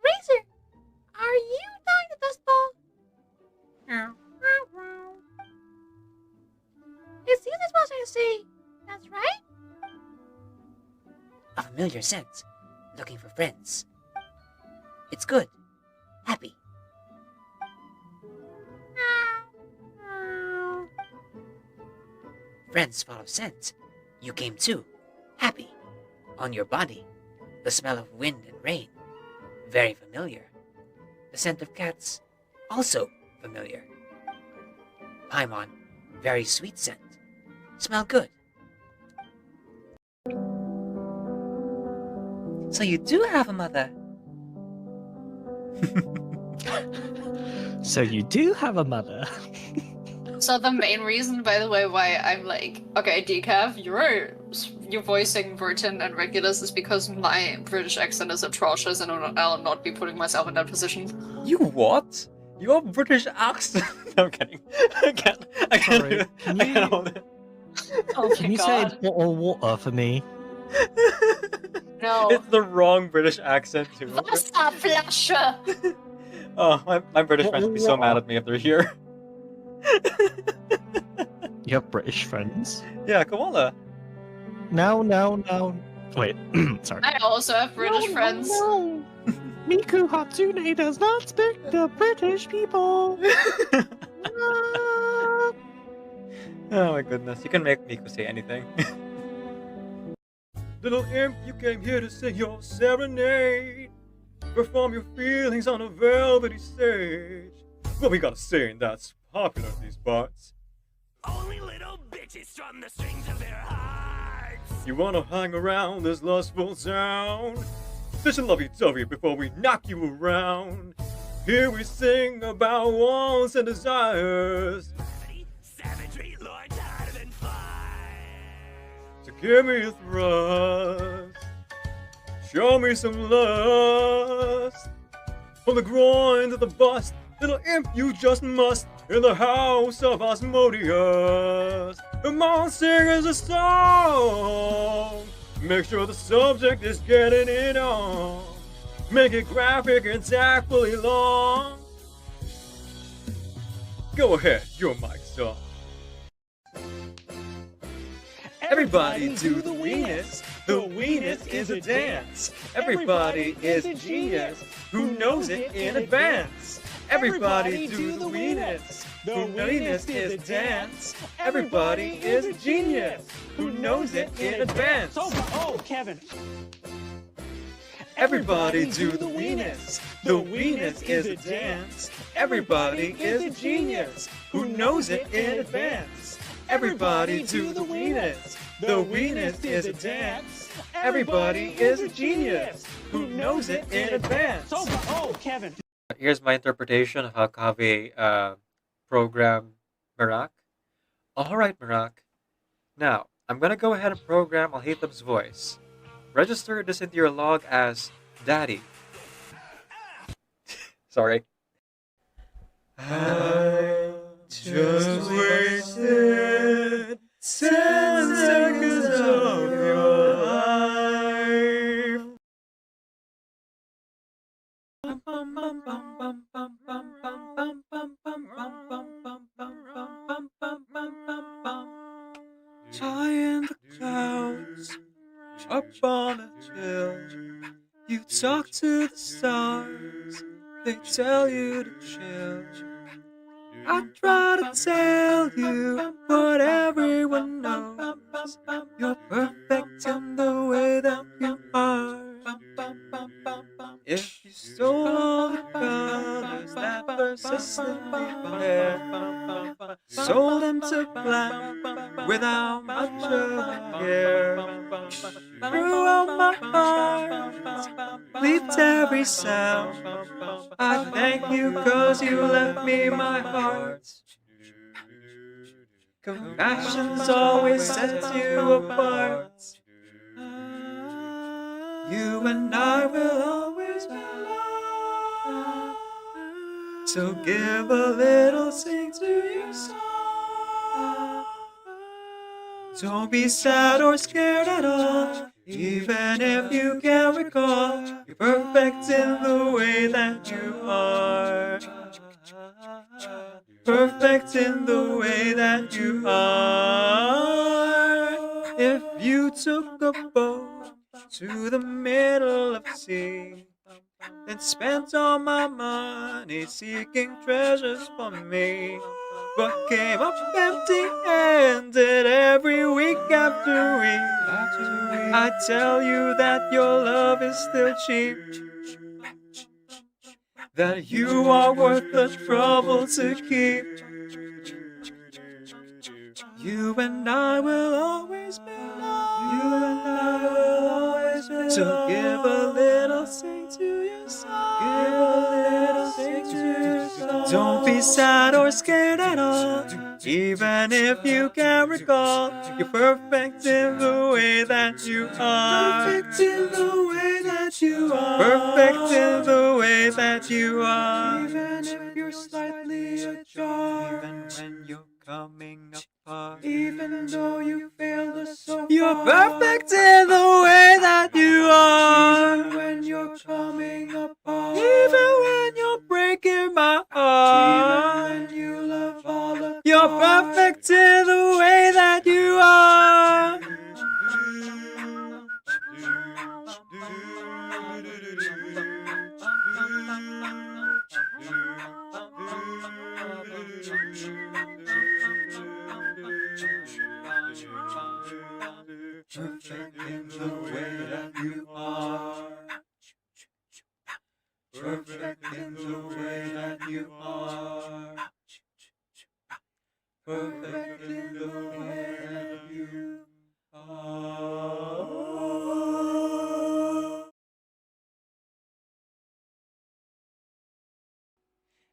Razor, are you talking to Dustball? No. It's you that's supposed to say. That's right? A familiar scent. Looking for friends. It's good. Happy. Friends follow scent. You came too. Happy. On your body. The smell of wind and rain. Very familiar. The scent of cats. Also familiar. Paimon. Very sweet scent. Smell good. So you do have a mother. So you do have a mother. So the main reason, by the way, why I'm like, okay, Decaf, you're voicing Burton and Regulus is because my British accent is atrocious and I'll not be putting myself in that position. You what? Your British accent? No, I'm kidding. I can't Sorry, I can't hold it. Oh Can my you say god. bottle of water for me? No. It's the wrong British accent too. Wasserflasche! Oh, my British friends would be so mad at me if they're here. You have British friends? Yeah, koala. No. Wait, sorry. I also have British friends. No. Miku Hatsune does not speak to British people. Oh my goodness, you can make Miku say anything. Little imp, you came here to sing your serenade. Perform your feelings on a velvety stage. What we gotta say that's popular in these parts? Only little bitches strum the strings of their hearts. You wanna hang around this lustful town? Such a lovey-dovey before we knock you around. Here we sing about wants and desires. Savagery, Lord, harder than fire. So give me a thrust. Show me some lust. From the groin to the bust, little imp, you just must. In the house of Asmodeus. Come on, sing us a song. Make sure the subject is getting it on. Make it graphic and tactfully long. Go ahead, your mic's on. Everybody do the weenus. The weenus is a dance. Everybody is a genius who knows it in advance. Everybody do the weenus. The weenus is a dance. Everybody is a genius who knows it in advance. Oh, Kevin. Everybody do the weenus. The weenus is a dance. Everybody is a genius who knows it in advance. Everybody do the weenus. The weenus is a dance. Everybody is a genius who knows it in advance. Oh, Kevin. Here's my interpretation of how Kaveh programmed Marak. Alright, Marak. Now, I'm gonna go ahead and program Alhaitham's voice. Register this into your log as Daddy. Sorry. I just wasted 10 seconds of your life. High in the clouds, up on a hill, you talk to the stars, they tell you to chill. I try to tell you what everyone knows, you're perfect in the way that you are. If you stole all the colors that persisted in your hair, sold them to black without much of a care, throughout my heart, bleeped every sound. I thank you 'cause you left me my heart. Compassion's always sets you apart. You and I will always be loved. So give a little sing to your song. Don't be sad or scared at all, even if you can't recall. You're perfect in the way that you are. Perfect in the way that you are. If you took a boat to the middle of the sea and spent all my money seeking treasures for me, but came up empty-handed every week after week, I tell you that your love is still cheap, that you are worth the trouble to keep. You and I will always be loved. You and I will always be loved. So give a little sing to your song. Give a little sing to your song. Don't be sad or scared at all, even if you can't recall. You're perfect in the way that you are. Perfect in the way that you are. Perfect in the way that you are. Even if you're slightly ajar. Even when you're coming apart. Even though you fail the so far. You're perfect in the way that you are. Even when you're coming apart. Even when you're breaking my heart. Even when you love all of. You're perfect in the way that you are. Perfect in the way that you are. Perfect in the way that you are. Perfect in the way that you are.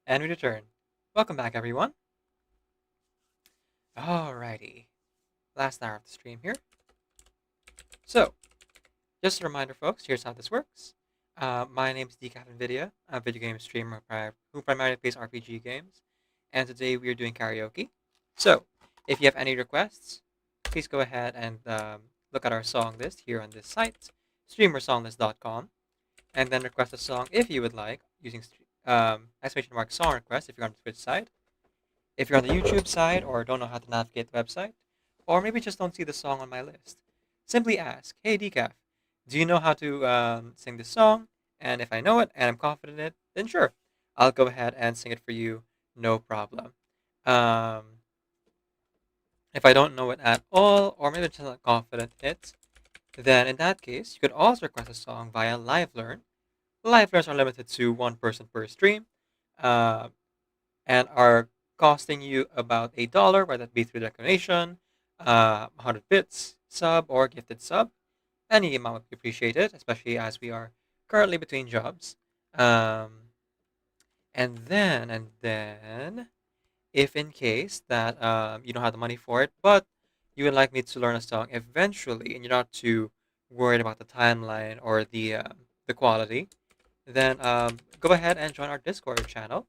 And we return. Welcome back, everyone. Alrighty. Last hour of the stream here. So, just a reminder, folks, here's how this works. My name is DCAFNVIDIA. I'm a video game streamer who primarily plays RPG games. And today we are doing karaoke. So, if you have any requests, please go ahead and look at our song list here on this site, streamersonglist.com, and then request a song if you would like using !! Song request if you're on the Twitch side. If you're on the YouTube side or don't know how to navigate the website, or maybe just don't see the song on my list, simply ask, hey Decaf, do you know how to sing this song? And if I know it and I'm confident in it, then sure, I'll go ahead and sing it for you, no problem. If I don't know it at all, or maybe I'm just not confident in it, Then in that case, you could also request a song via LiveLearn. LiveLearns are limited to one person per stream, uh, and are costing you about $1, whether that be through donation, 100 bits, sub, or gifted sub. Any amount would be appreciated, especially as we are currently between jobs. And then, if in case that you don't have the money for it, but you would like me to learn a song eventually, and you're not too worried about the timeline or the quality, then go ahead and join our Discord channel,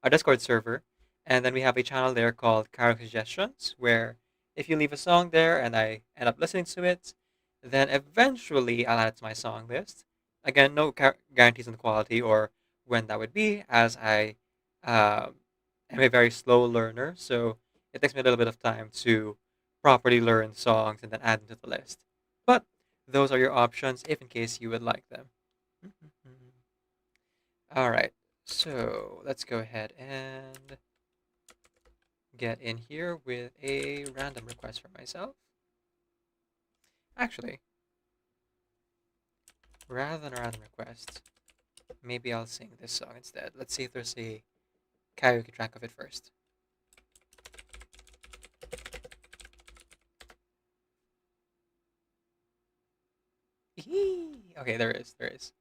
our Discord server, and then we have a channel there called Karaoke Suggestions, where if you leave a song there and I end up listening to it, then eventually I'll add it to my song list. Again, no guarantees on the quality or when that would be, as I uh, am a very slow learner, so it takes me a little bit of time to properly learn songs and then add them to the list. But those are your options if in case you would like them. All right, so let's go ahead and get in here with a random request for myself. Actually, rather than a random request, maybe I'll sing this song instead. Let's see if there's a karaoke track of it first. Okay, there is. Let's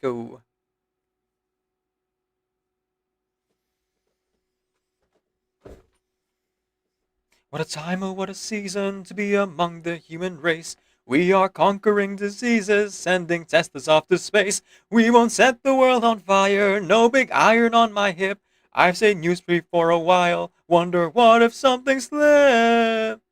go. What a time, oh what a season to be among the human race. We are conquering diseases, sending testers off to space. We won't set the world on fire, no big iron on my hip. I've stayed news-free for a while, wonder what if something slipped.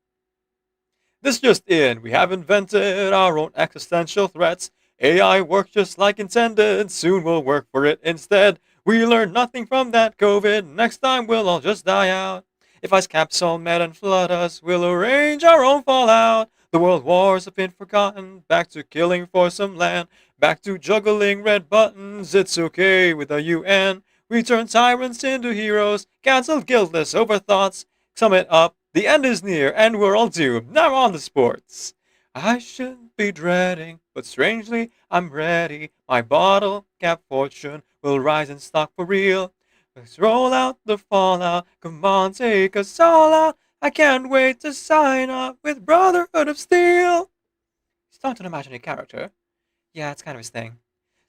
This just in, we have invented our own existential threats. AI works just like intended, soon we'll work for it instead. We learned nothing from that COVID, next time we'll all just die out. If ice caps all melt and flood us, we'll arrange our own fallout. The world wars have been forgotten, back to killing for some land, back to juggling red buttons, it's okay with the UN. We turn tyrants into heroes, cancel guiltless over thoughts. Sum it up, the end is near and we're all doomed. Now on to sports. I shouldn't be dreading, but strangely I'm ready. My bottle cap fortune will rise in stock for real. Let's roll out the fallout. Come on, take us all out. I can't wait to sign up with Brotherhood of Steel. He's not an imaginary character. Yeah, it's kind of his thing.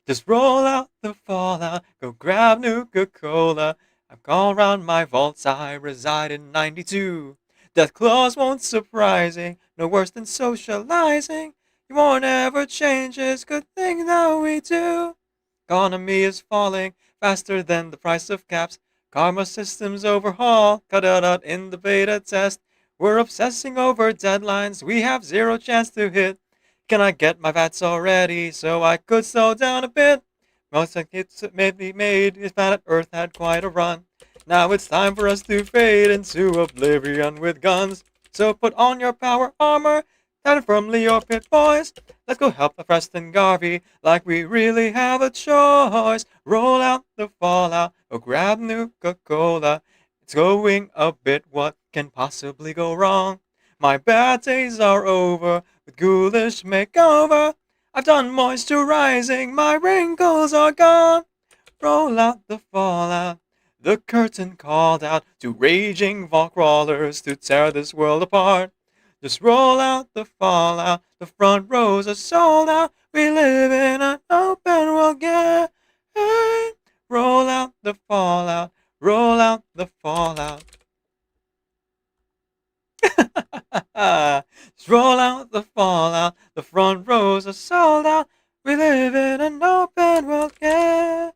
Just roll out the fallout. Go grab Nuka-Cola. I've gone round my vaults. I reside in 92. Death claws won't surprising. No worse than socializing. You won't ever change. It's good thing that we do. Economy is falling faster than the price of caps. Karma systems overhaul, cut it out in the beta test. We're obsessing over deadlines, we have zero chance to hit. Can I get my VATs already so I could slow down a bit? Most like it's maybe made, this planet Earth had quite a run. Now it's time for us to fade into oblivion with guns. So put on your power armor, stand firmly your pit boys. Let's go help the Preston Garvey like we really have a choice. Roll out the fallout, or grab Nuka-Cola. It's going a bit, what can possibly go wrong? My bad days are over with ghoulish makeover. I've done moisturizing, my wrinkles are gone. Roll out the fallout. The curtain called out to raging vault crawlers to tear this world apart. Just roll out the fallout, the front rows are sold out. We live in an open world game. Roll out the fallout, roll out the fallout. Just roll out the fallout, the front rows are sold out. We live in an open world game.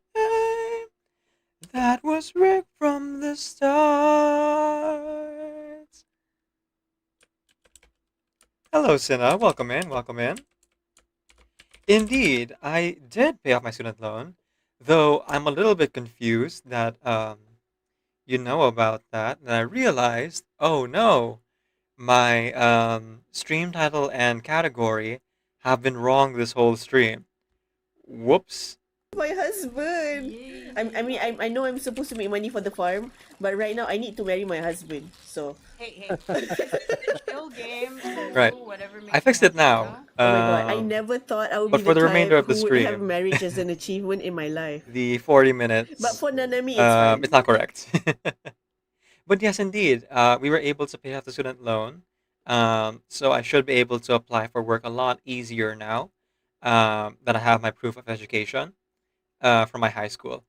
That was rigged from the start. Hello, Cinna. Welcome in, welcome in. Indeed, I did pay off my student loan, though I'm a little bit confused that you know about that. And I realized, oh no, my stream title and category have been wrong this whole stream. Whoops. My husband. I know I'm supposed to make money for the farm, but right now I need to marry my husband. So. Hey, chill game. So Right. do whatever I makes you fixed it happy. now. Oh my god, I never thought I would But be the for the remainder type of the who would have stream, marriage as an achievement in my life. the 40 But minutes, for Nanami, it's fine. it's not correct. But yes, indeed, we were able to pay off the student loan. So I should be able to apply for work a lot easier now that I have my proof of education from my high school.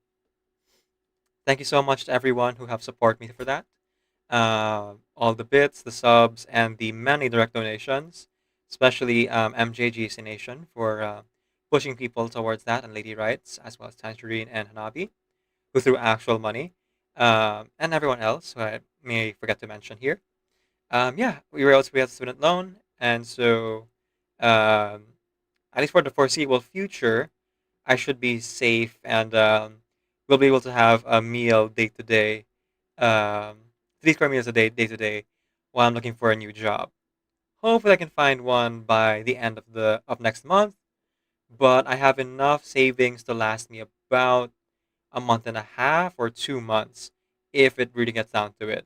Thank you so much to everyone who have supported me for that. All the bits, the subs, and the many direct donations, especially MJGC Nation for pushing people towards that, and Lady Rights, as well as Tangerine and Hanabi, who threw actual money, and everyone else who I may forget to mention here. Yeah, we have student loan, and so um, at least for the foreseeable future, I should be safe and we'll be able to have a meal day to day, 3 square meals a day to day, while I'm looking for a new job. Hopefully, I can find one by the end of next month. But I have enough savings to last me about a month and a half or 2 months, if it really gets down to it.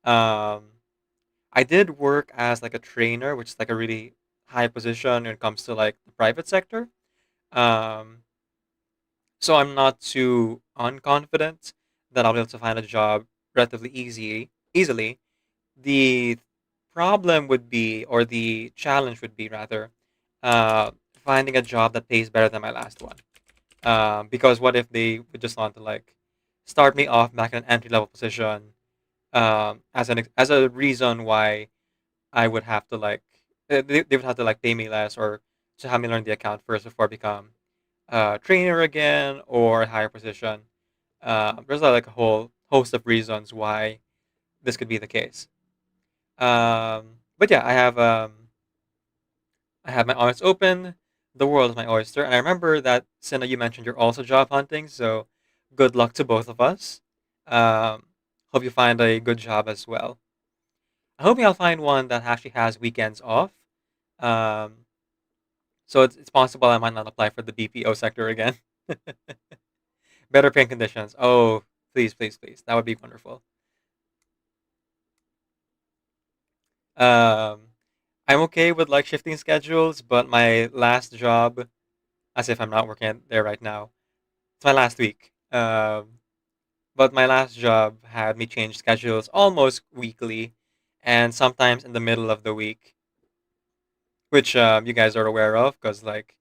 Um, I did work as like a trainer, which is like a really high position when it comes to like the private sector. Um, So I'm not too unconfident that I'll be able to find a job relatively easily. The problem would be, or the challenge would be rather, finding a job that pays better than my last one. Because what if they would just want to like start me off back in an entry level position, as a reason why I would have to like they would have to like pay me less or to have me learn the account first before I become trainer again or a higher position. There's like a whole host of reasons why this could be the case. But yeah, I have my eyes open. The world is my oyster, and I remember that Cinna, you mentioned you're also job hunting. So good luck to both of us. Um, Hope you find a good job as well. I hope I'll find one that actually has weekends off. Um, so it's possible I might not apply for the BPO sector again. Better paying conditions. Oh, please, please, please. That would be wonderful. Um, I'm okay with like shifting schedules, but my last job, as if I'm not working there right now, it's my last week. But my last job had me change schedules almost weekly, and sometimes in the middle of the week, which you guys are aware of, because like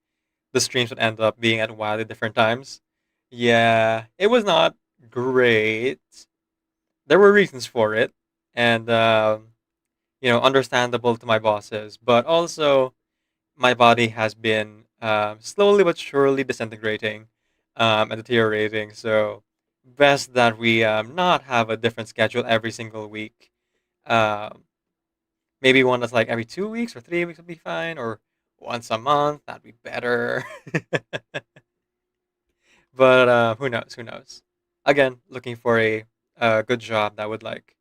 the streams would end up being at wildly different times. Yeah, it was not great. There were reasons for it, and understandable to my bosses, but also my body has been slowly but surely disintegrating and deteriorating. So best that we not have a different schedule every single week. Um, Maybe one that's like every 2 weeks or 3 weeks would be fine, or once a month that'd be better. But who knows? Who knows? Again, looking for a good job that would like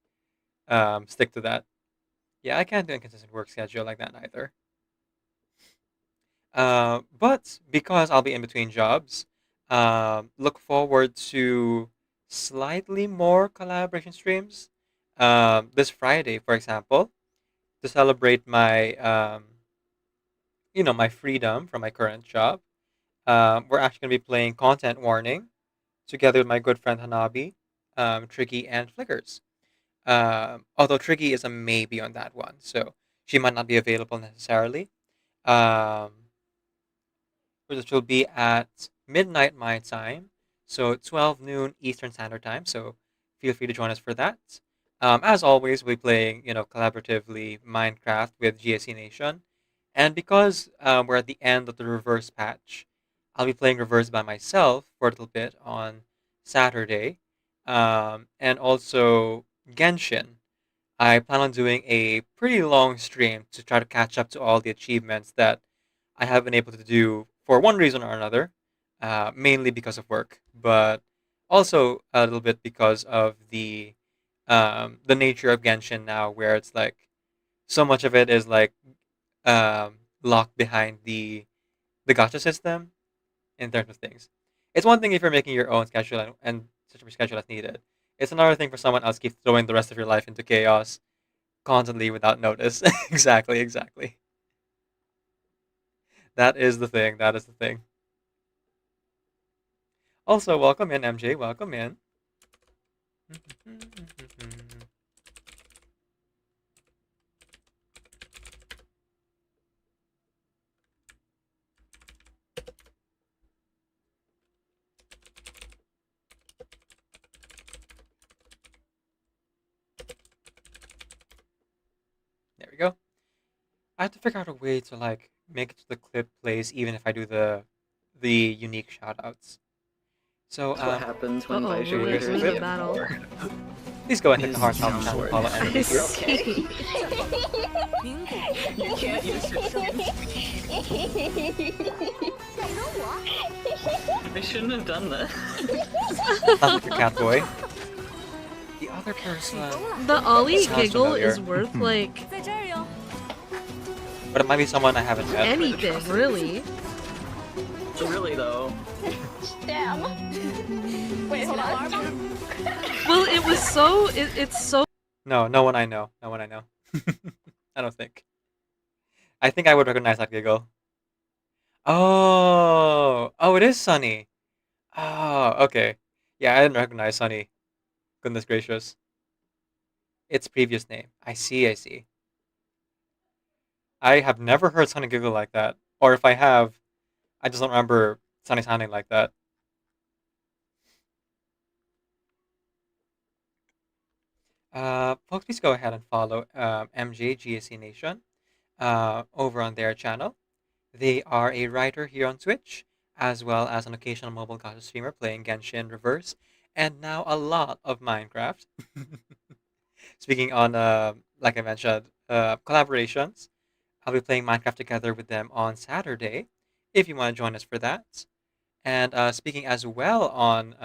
stick to that. Yeah, I can't do a consistent work schedule like that either. But because I'll be in between jobs, look forward to slightly more collaboration streams. This Friday, for example, to celebrate my my freedom from my current job. We're actually going to be playing Content Warning together with my good friend Hanabi, Tricky, and Flickers. Although Tricky is a maybe on that one, so she might not be available necessarily. Um, which will be at midnight my time, so 12 noon Eastern Standard Time. So feel free to join us for that. As always, we'll be playing, collaboratively Minecraft with GSC Nation. And because we're at the end of the reverse patch, I'll be playing reverse by myself for a little bit on Saturday. And also Genshin. I plan on doing a pretty long stream to try to catch up to all the achievements that I have been able to do for one reason or another, mainly because of work, but also a little bit because of the nature of Genshin now, where it's like so much of it is like locked behind the gacha system in terms of things. It's one thing if you're making your own schedule and such a schedule as needed. It's another thing for someone else to keep throwing the rest of your life into chaos constantly without notice. Exactly, exactly. That is the thing. That is the thing. Also, welcome in, MJ. Welcome in. There we go. I have to figure out a way to like make it so the clip plays even if I do the unique shoutouts. So That's what happens when Uh-oh, Baiju we're leaders in get the battle. more. Please go and hit the Use heart charm channel sword. follow I and see. You can't use your charm. I shouldn't have done that. Sounds like a cat boy. The other person. The Ollie sounds giggle familiar. is worth like But it might be someone I haven't met. anything, really. Really though. Damn. Wait, hold on. Well, it was so. It's so. No, no one I know. No one I know. I don't think. I think I would recognize that giggle. Oh, oh, it is Sunny. Oh, okay. Yeah, I didn't recognize Sunny. Goodness gracious. Its previous name. I see, I see. I have never heard Sunny giggle like that. Or if I have, I just don't remember Sunny sounding like that. Folks, please go ahead and follow MJ Nation over on their channel. They are a writer here on Twitch, as well as an occasional mobile gacha streamer playing Genshin Reverse, and now a lot of Minecraft. Speaking on, like I mentioned, collaborations, I'll be playing Minecraft together with them on Saturday, if you want to join us for that. And speaking as well on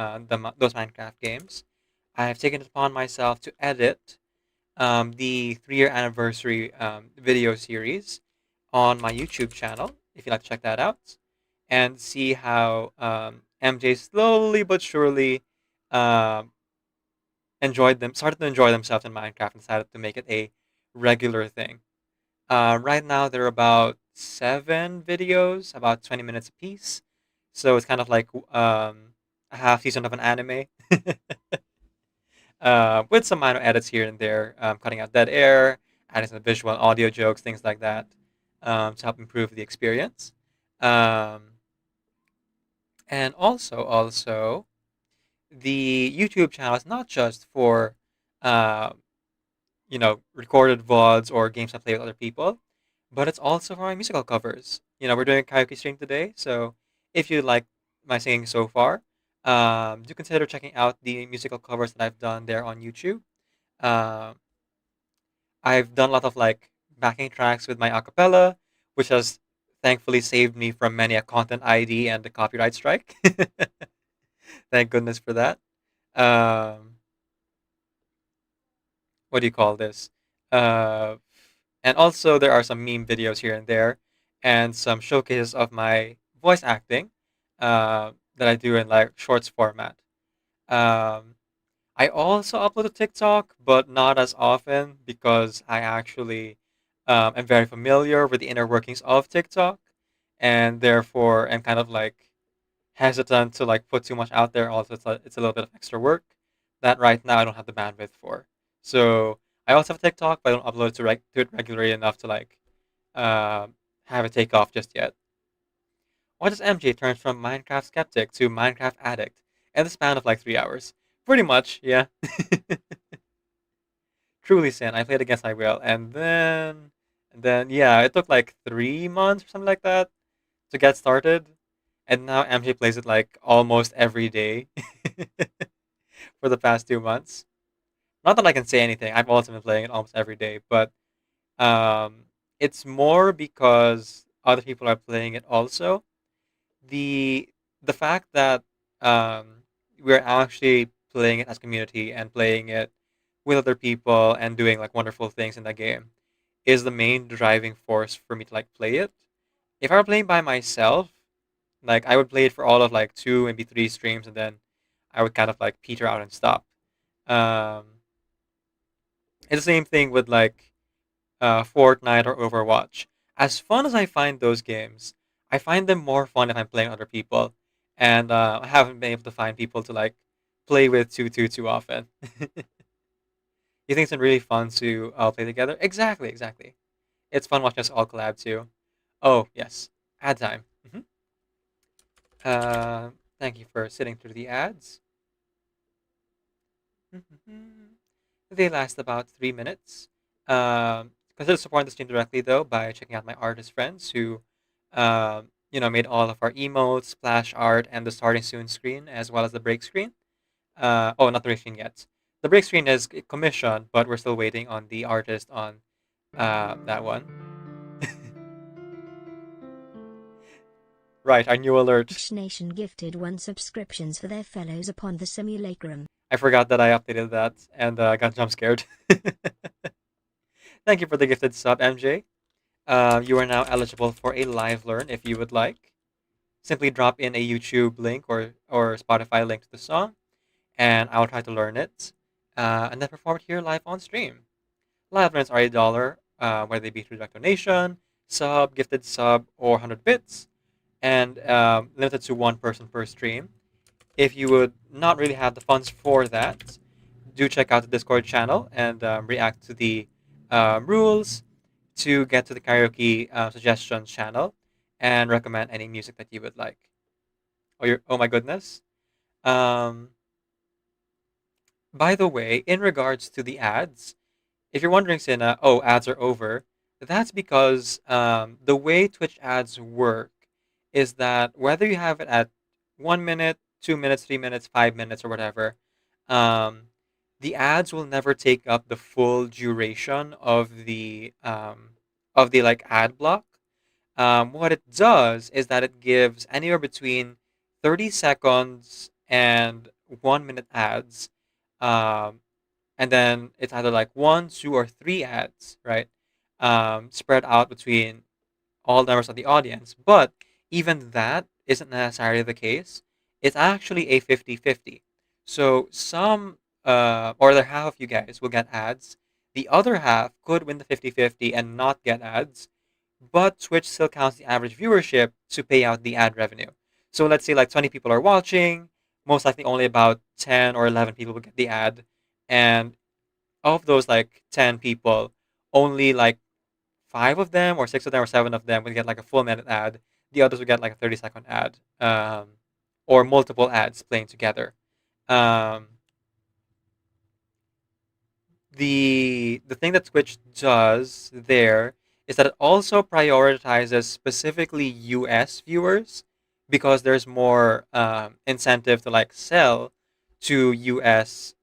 those Minecraft games, I've taken it upon myself to edit the 3-year anniversary video series on my YouTube channel, if you'd like to check that out, and see how MJ slowly but surely started to enjoy themselves in Minecraft and decided to make it a regular thing. Right now, there are about 7 videos, about 20 minutes apiece. So it's kind of like a half season of an anime. With some minor edits here and there, cutting out dead air, adding some visual and audio jokes, things like that, to help improve the experience. And also, the YouTube channel is not just for, uh, recorded VODs or games I play with other people, but it's also for my musical covers. We're doing a karaoke stream today, so if you like my singing so far, do consider checking out the musical covers that I've done there on YouTube. Uh, I've done a lot of like backing tracks with my acapella, which has thankfully saved me from many a content ID and a copyright strike. Thank goodness for that. Um, what do you call this? Uh, and also there are some meme videos here and there, and some showcases of my voice acting that I do in like shorts format. Um, I also upload to TikTok, but not as often because I actually am very familiar with the inner workings of TikTok, and therefore am kind of like hesitant to like put too much out there. Also, it's a little bit of extra work that right now I don't have the bandwidth for. So I also have TikTok, but I don't upload to it regularly enough to like uh, have it take off just yet. Why does MJ turn from Minecraft skeptic to Minecraft addict in the span of like 3 hours? Pretty much, yeah. Truly sin. I played against my will, and then yeah, it took like 3 months or something like that to get started, and now MJ plays it like almost every day for the past 2 months. Not that I can say anything. I've also been playing it almost every day, but it's more because other people are playing it also. The fact that we're actually playing it as community and playing it with other people and doing like wonderful things in the game is the main driving force for me to like play it. If I were playing by myself, Like I would play it for all of like 2, maybe 3 streams, and then I would kind of like peter out and stop. Um, it's the same thing with like Fortnite or Overwatch. As fun as I find those games, I find them more fun if I'm playing other people, and I haven't been able to find people to like play with too often. You think it's been really fun to all play together? Exactly, exactly. It's fun watching us all collab too. Oh yes, ad time. Thank you for sitting through the ads. They last about 3 minutes. Consider supporting the stream directly though by checking out my artist friends who, made all of our emotes, splash art, and the starting soon screen as well as the break screen. Oh, not the break screen yet. The break screen is commissioned, but we're still waiting on the artist on that one. Right, our new alert. Nation gifted 1 subscriptions for their fellows upon the simulacrum. I forgot that I updated that and got jump scared. Thank you for the gifted sub, MJ. You are now eligible for a live learn if you would like. Simply drop in a YouTube link or Spotify link to the song, and I'll try to learn it, and then perform it here live on stream. Live learns are $1, whether they be through direct donation, sub, gifted sub, or 100 bits, and limited to 1 person per stream. If you would not really have the funds for that, do check out the Discord channel and react to the rules to get to the karaoke suggestions channel and recommend any music that you would like. Oh my goodness. By the way, in regards to the ads, if you're wondering, Sina, ads are over, that's because the way Twitch ads work is that whether you have it at 1 minute, 2 minutes, 3 minutes, 5 minutes, or whatever, the ads will never take up the full duration of the like ad block. What it does is that it gives anywhere between 30 seconds and 1 minute ads, and then it's either like 1, 2, or 3 ads, right? Spread out between all members of the audience. But even that isn't necessarily the case. It's actually a 50-50. So some, or the half of you guys will get ads. The other half could win the 50-50 and not get ads, but Twitch still counts the average viewership to pay out the ad revenue. So let's say like 20 people are watching, most likely only about 10 or 11 people will get the ad, and of those like 10 people, only like 5 of them or 6 of them or 7 of them would get like a full minute ad. The others would get like a 30-second ad, or multiple ads playing together. The thing that Twitch does there is that it also prioritizes specifically US viewers because there's more incentive to like sell to US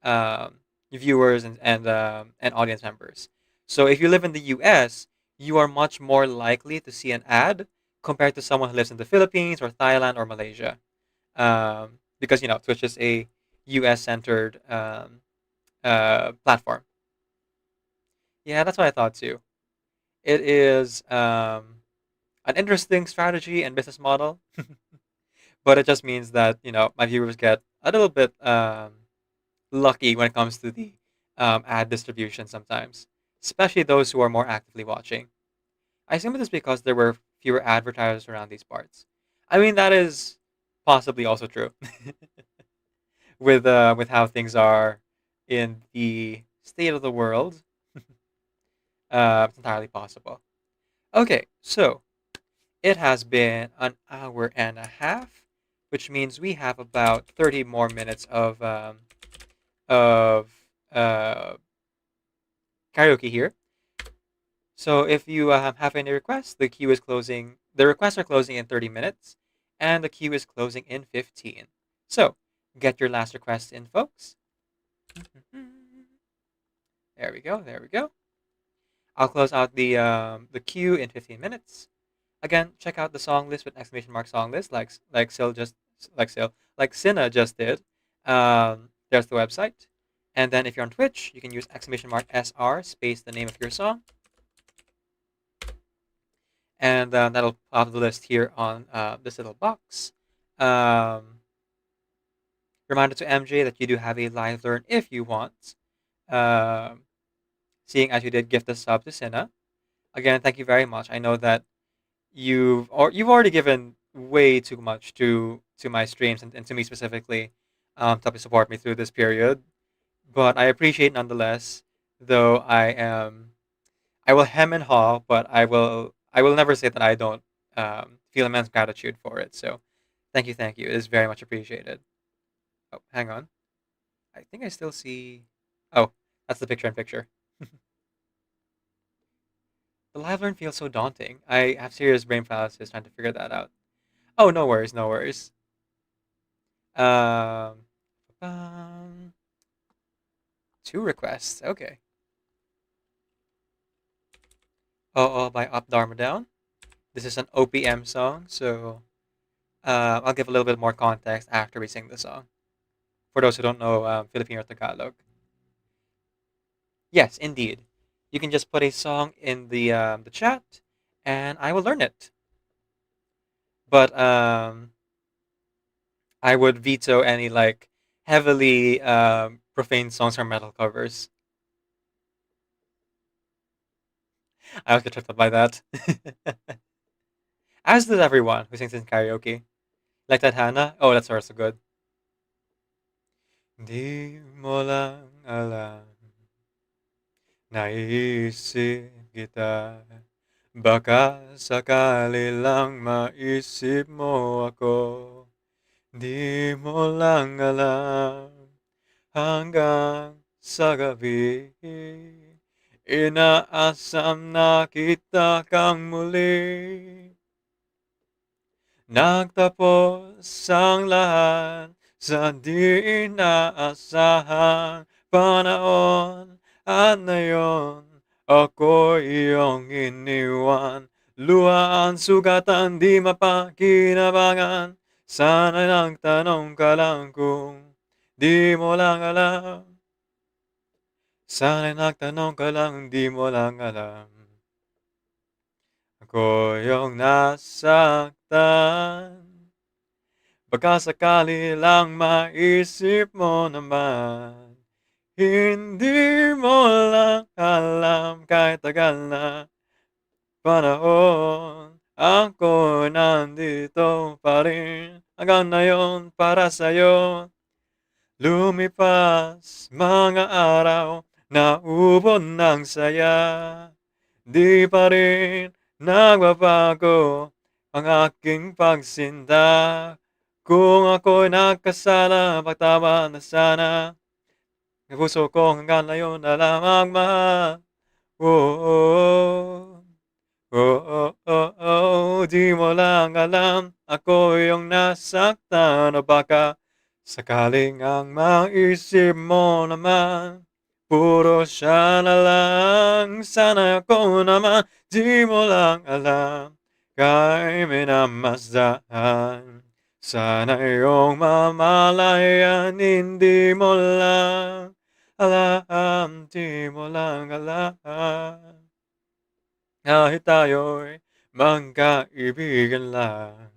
viewers and audience members. So if you live in the US, you are much more likely to see an ad compared to someone who lives in the Philippines or Thailand or Malaysia, because Twitch is a US centered platform. Yeah, that's what I thought too. It is an interesting strategy and business model, but it just means that my viewers get a little bit lucky when it comes to the ad distribution sometimes, especially those who are more actively watching. I assume it is because there were fewer advertisers around these parts. I mean, that is possibly also true with how things are in the state of the world. It's entirely possible. Okay, so it has been an hour and a half, which means we have about 30 more minutes of karaoke here. So if you have any requests, the queue is closing. The requests are closing in 30 minutes, and the queue is closing in 15. So get your last requests in, folks. There we go. There we go. I'll close out the queue in 15 minutes. Again, check out the song list with !! Song list, like Cinna just did. There's the website, and then if you're on Twitch, you can use !! SR space the name of your song. and that'll pop the list here on this little box. Reminder to MJ that you do have a live learn if you want. Um, Seeing as you did gift a sub to Cinna. Again, thank you very much. I know that you've already given way too much to my streams and to me specifically to help you support me through this period. But I appreciate nonetheless, though I will hem and haw, but I will never say that I don't feel immense gratitude for it. So thank you. It is very much appreciated. Oh, hang on. I think I still see. Oh, that's the picture in picture. The live learn feels so daunting. I have serious brain paralysis trying to figure that out. Oh, no worries, no worries. Um, um, two requests. Okay. Oh, by Up Dharma Down. This is an OPM song, so I'll give a little bit more context after we sing the song. For those who don't know Filipino Tagalog. Yes, indeed. You can just put a song in the chat, and I will learn it. But I would veto any like heavily profane songs or metal covers. I was get tripped up by that. As does everyone who sings in karaoke. Like that Hannah. Oh, that's also good. Di mo lang alam, naisip kita. Baka sakali lang maisip mo ako. Di mo lang alam, hanggang sa gabi. Inaasam na kita kang muli. Nagtapos ang lahat sa di inaasahang panahon. At ngayon, ako iyong iniwan. Luha ang sugatan, di mapakinabangan. Sana nagtanong ka lang kung di mo lang alam. Sana nagtanong ka lang, di mo lang alam. Ako yung nasaktan. Baka sakali lang maisip mo naman. Hindi mo lang alam kahit tagal na panahon. Ako nandito pa rin hanggang ngayon para sa'yo. Lumipas mga araw, naubos ng saya. Di pa rin nagbabago ang aking pagsinta. Kung ako'y nagkasala, pagtama na sana. Ang puso ko hanggang ngayon na lamang mahal. Oh, oh, oh, oh, oh, di mo lang alam, ako yung nasaktan. O baka sakaling ang maisip mo naman, puro siya na lang. Sana ako naman, di mo lang alam, kay minamasdan. Sana iyong mamalayan, hindi mo lang alam, di mo lang alam. Kahit tayo'y magkaibigan lang,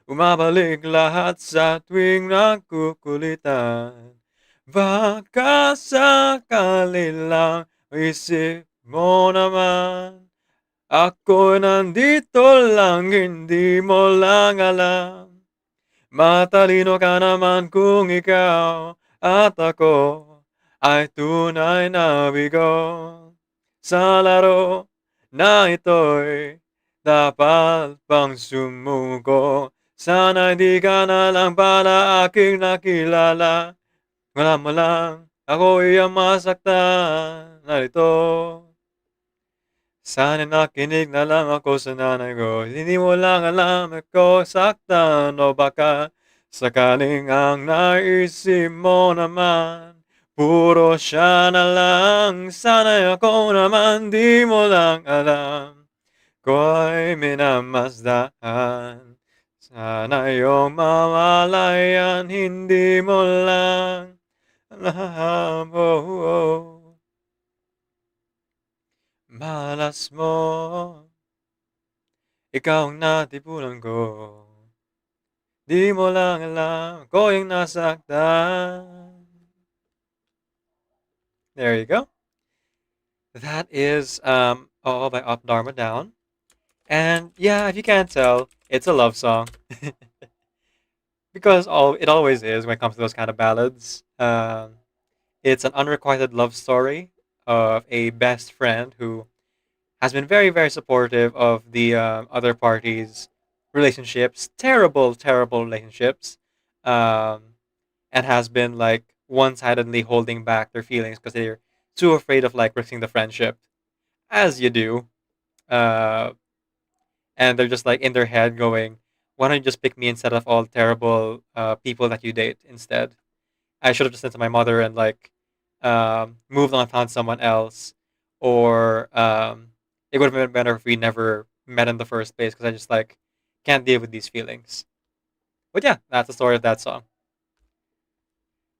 umabalik lahat sa tuwing nagkukulitan. Baka sakali lang isip mo naman, ako nandito lang, hindi mo lang alam. Matalino ka naman kung ikaw at ako ay tunay na bigo. Sa laro na ito'y dapat pang sumuko. Sana di ka na lang pala aking nakilala. Wala mo lang, ako iyang masaktan. Narito. Sana nakinig na lang ako sa nanay ko. Hindi mo lang alam ako saktan. O baka sakaling ang naisip mo naman, puro siya na lang. Sana ako naman di mo lang alam, ko'y minamasdan. Sana iyong mamalayan, hindi mo lang alam. Oh, oh. Malas mo, Ikaw ang natipunan ko. Di mo lang alam, ko yung nasaktan. There you go. That is all by Up Dharma Down. And yeah, if you can't tell, it's a love song. Because it always is when it comes to those kind of ballads. It's an unrequited love story of a best friend who has been very, very supportive of the other party's relationships, terrible, terrible relationships, um, and has been like one-sidedly holding back their feelings because they're too afraid of like risking the friendship, as you do. Uh, and they're just like in their head going, "Why don't you just pick me instead of all terrible people that you date instead?" I should have just said to my mother and like moved on and found someone else, or it would have been better if we never met in the first place because I just like can't deal with these feelings. But yeah, that's the story of that song.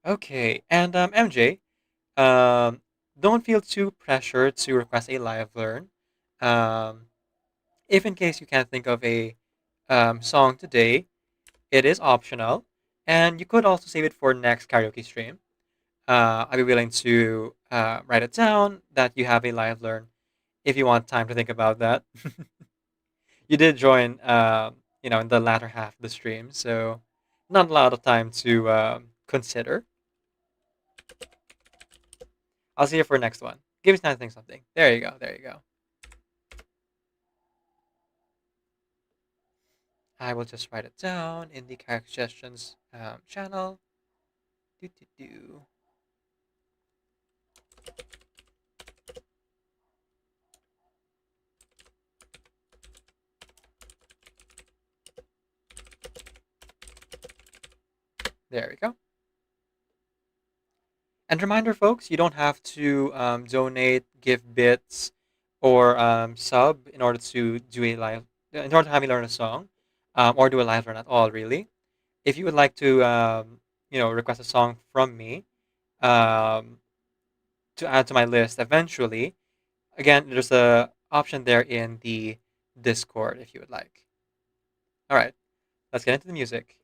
Okay, and MJ, um, don't feel too pressured to request a live learn. Um, if in case you can't think of a song today, it is optional, and you could also save it for next karaoke stream. I'd be willing to write it down that you have a live learn if you want time to think about that. You did join, in the latter half of the stream, so not a lot of time to consider. I'll see you for next one. Give me time to think something. There you go. There you go. I will just write it down in the character suggestions channel. Do do do. There we go. And reminder, folks, you don't have to donate, give bits, or sub in order to do a live, in order to have me learn a song, or do a live learn at all. Really, if you would like to, request a song from me, um, to add to my list eventually, again, there's a option there in the Discord if you would like. All right, let's get into the music.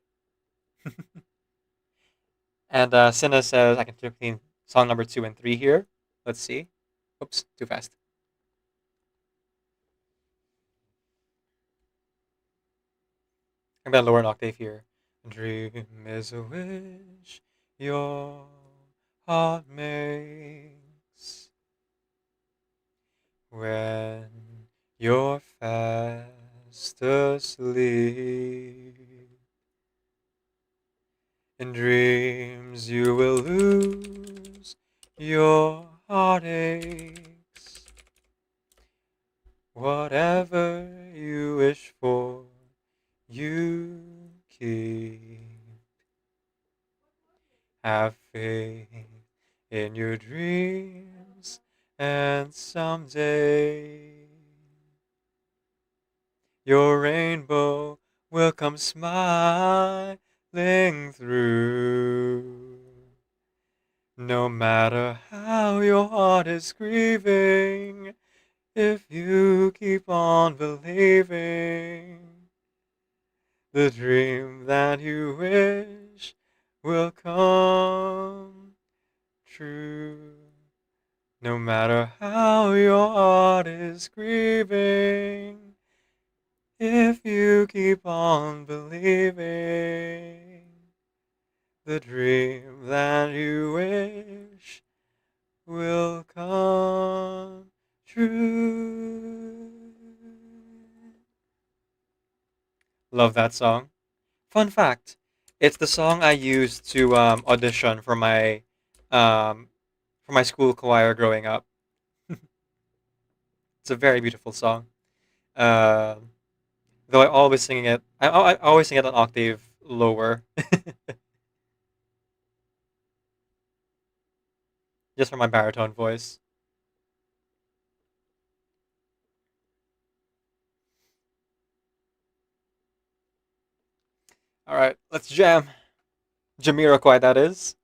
And Cinna says I can flip between song number 2 and 3 here. Let's see. Oops, too fast. I'm gonna lower an octave here. Dream is a wish your heart makes when you're fast asleep. In dreams you will lose your heartaches. Whatever you wish for, you keep. Have faith in your dreams, and someday your rainbow will come smiling through. No matter how your heart is grieving, if you keep on believing, the dream that you wish will come true. No matter how your heart is grieving, if you keep on believing, the dream that you wish will come true. Love that song. Fun fact, it's the song I used to audition um, for my school choir growing up. It's a very beautiful song. Um though I always sing it, I always sing it an octave lower, just for my baritone voice. All right, let's jam. Jamiroquai, that is.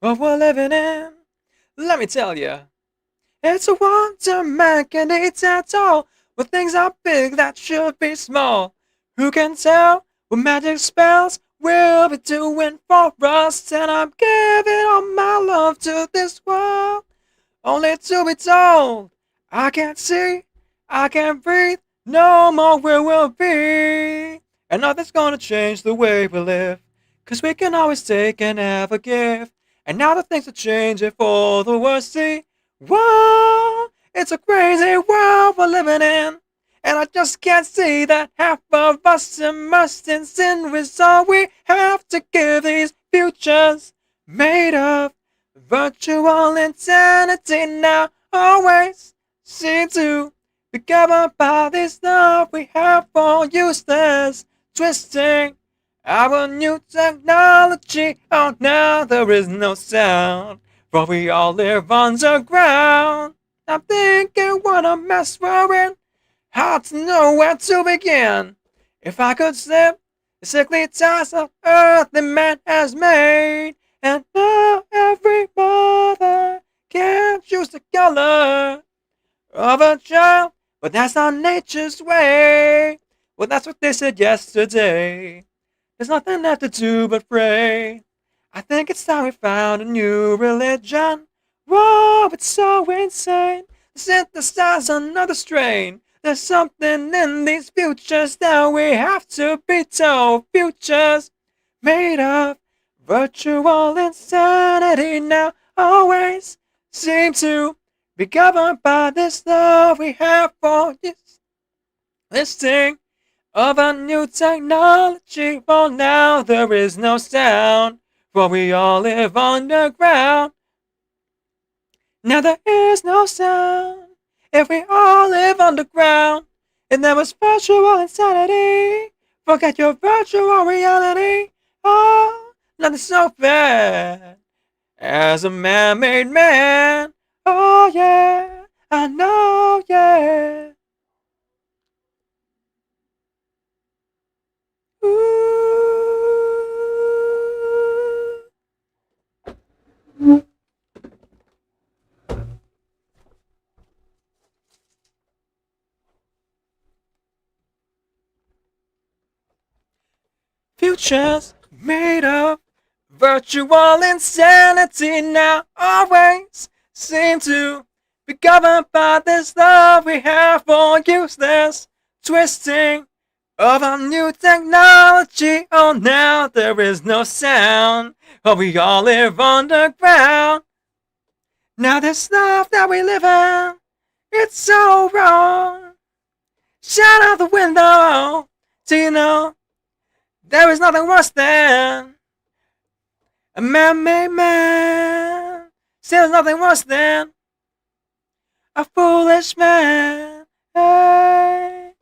what we're living in. Let me tell you, it's a wonder man can eat at all. When things are big that should be small. Who can tell what magic spells will be doing for us? And I'm giving all my love to this world, only to be told I can't see, I can't breathe, no more where we'll be. And nothing's gonna change the way we live, 'cause we can always take and never give. And now that things are changing for the worse, see, whoa, it's a crazy world we're living in. And I just can't see that half of us immersed in sin is all we have to give these futures made of virtual insanity. Now always seem to be governed by this love we have for useless twisting our new technology. Oh, now there is no sound, for we all live underground. I'm thinking what a mess we're in, hard to know where to begin. If I could slip the sickly ties of earth the man has made, and now every mother can choose the color of a child, but that's not nature's way. Well, that's what they said yesterday. There's nothing left to do but pray. I think it's time we found a new religion. Whoa, it's so insane. Synthesize another strain. There's something in these futures that we have to be told. Futures made of virtual insanity now always seem to be governed by this love we have for this thing of a new technology. For now there is no sound, for we all live underground. Now there is no sound if we all live underground. And there was virtual insanity. Forget your virtual reality. Oh, nothing so bad as a man-made man. Oh yeah, I know, yeah. Futures made of virtual insanity now always seem to be governed by this love we have for useless twisting of our new technology. Oh, now there is no sound, but we all live underground. Now this love that we live in, it's so wrong. Shout out the window, do you know there is nothing worse than a man-made man. Still, there's nothing worse than a foolish man. Hey.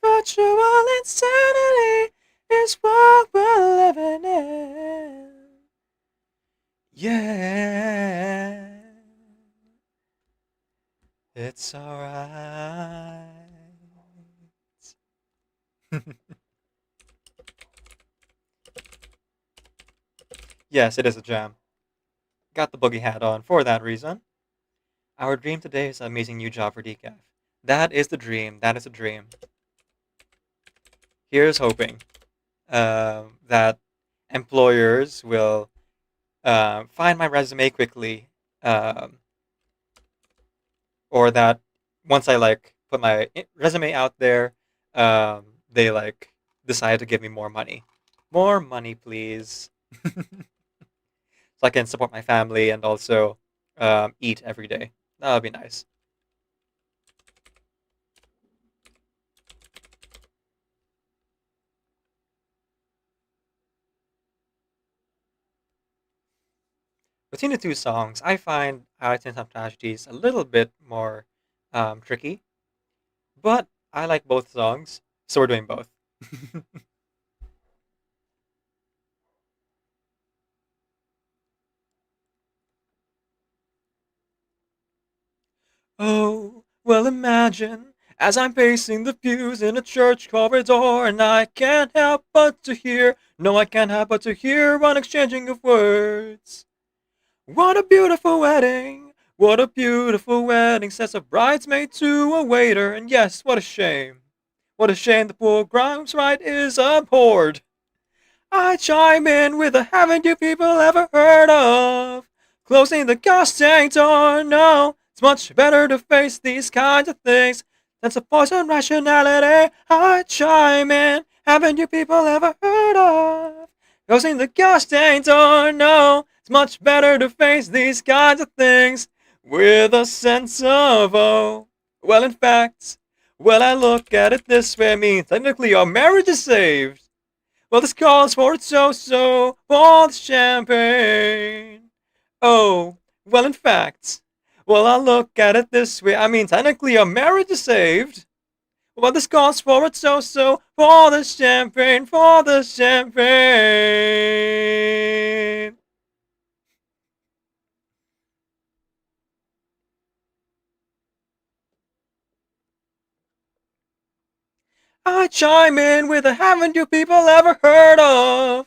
Virtual insanity is what we're living in. Yeah. It's alright. Yes, it is a jam. Got the boogie hat on for that reason. Our dream today is an amazing new job for Decaf. That is the dream. That is a dream. Here's hoping that employers will find my resume quickly, or that once I put my resume out there, they decide to give me more money. More money, please. So I can support my family and also eat every day. That would be nice. Between the two songs, I find Attitude of Tragedies a little bit more tricky, but I like both songs, so we're doing both. Oh, well, imagine As I'm pacing the pews in a church corridor, and I can't help but to hear, no, I can't help but to hear one exchanging of words. What a beautiful wedding! What a beautiful wedding, says a bridesmaid to a waiter, and yes, what a shame. What a shame the poor Grimes right is abhorred. I chime in with a haven't you people ever heard of? Closing the gosh dang door, no, it's much better to face these kinds of things than to poison rationality. I chime in, haven't you people ever heard of? Closing the gosh dang door, no, it's much better to face these kinds of things with a sense of oh. Well, in fact, well, I look at it this way, I mean, technically our marriage is saved. Well, this calls for it so for the champagne. Oh, well, in fact, well, I look at it this way, I mean, technically our marriage is saved. Well, this calls for it so for the champagne, for the champagne. I chime in with a haven't you people ever heard of?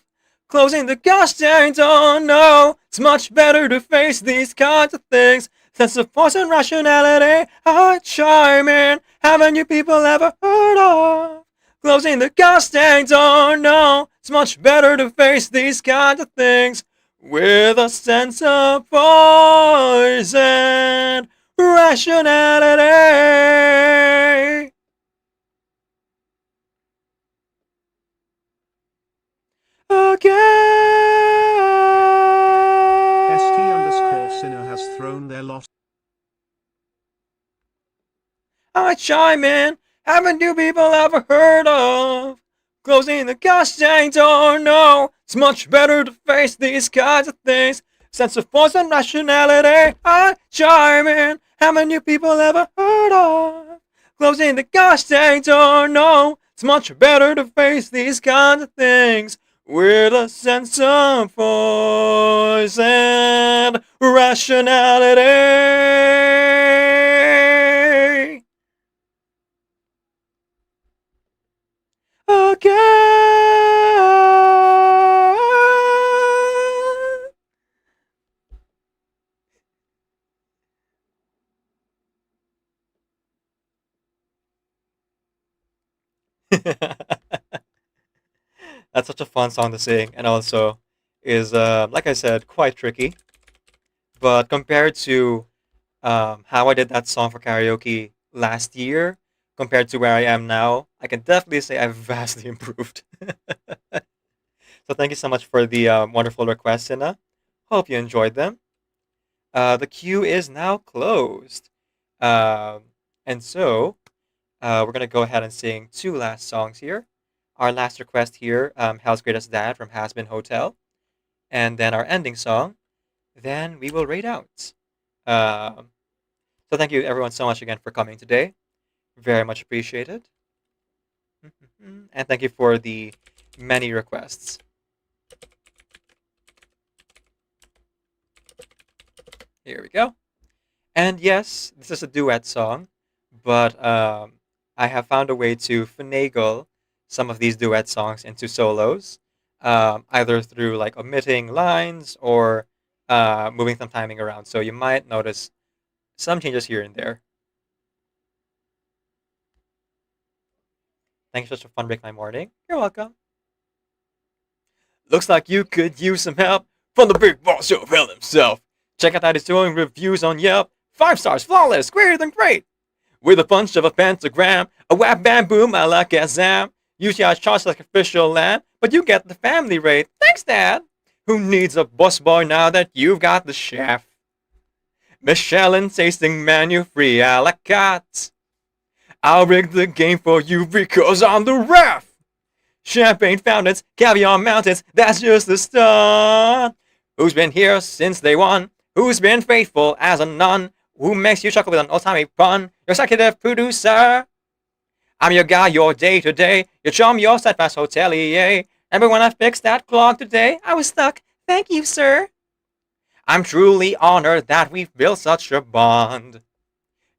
Closing the gosh dang door, no, it's much better to face these kinds of things. Sense of force and rationality, I chime in, haven't you people ever heard of? Closing the gosh dang door, no, it's much better to face these kinds of things with a sense of poise and rationality. ST_sinner has thrown their lost. I chime in, haven't you people ever heard of? Closing the gosh dang door, no, it's much better to face these kinds of things. Sense of force and rationality, I chime in, haven't you people ever heard of? Closing the gosh dang door, no, it's much better to face these kinds of things with a sense of force and rationality. That's such a fun song to sing, and also is, like I said, quite tricky. But compared to how I did that song for karaoke last year, compared to where I am now, I can definitely say I've vastly improved. So thank you so much for the wonderful requests, Sina. Hope you enjoyed them. The queue is now closed. And so we're going to go ahead and sing two last songs here. Our last request here, Hell's Greatest Dad from Has Been Hotel. And then our ending song, then we will rate out. So thank you everyone so much again for coming today. Very much appreciated. And thank you for the many requests. Here we go. And yes, this is a duet song, but I have found a way to finagle some of these duet songs into solos, either through like omitting lines or moving some timing around. So you might notice some changes here and there. Thanks for such a fun break my morning. You're welcome. Looks like you could use some help from the big boss of hell himself. Check out his doing reviews on Yelp. 5 stars, flawless, greater than great. With a punch of a pentagram, a whap bam boom, I like a zam. Usually I charge like official land, but you get the family rate. Thanks, Dad. Who needs a busboy now that you've got the chef? Michelin tasting menu free a la carte. I'll rig the game for you because I'm the ref. Champagne fountains, caviar mountains, that's just the start. Who's been here since day one? Who's been faithful as a nun? Who makes you chuckle with an old-timey pun? Your executive producer. I'm your guy, your day-to-day. Your chum, your steadfast hotelier. And when I fixed that clog today, I was stuck. Thank you, sir. I'm truly honored that we've built such a bond.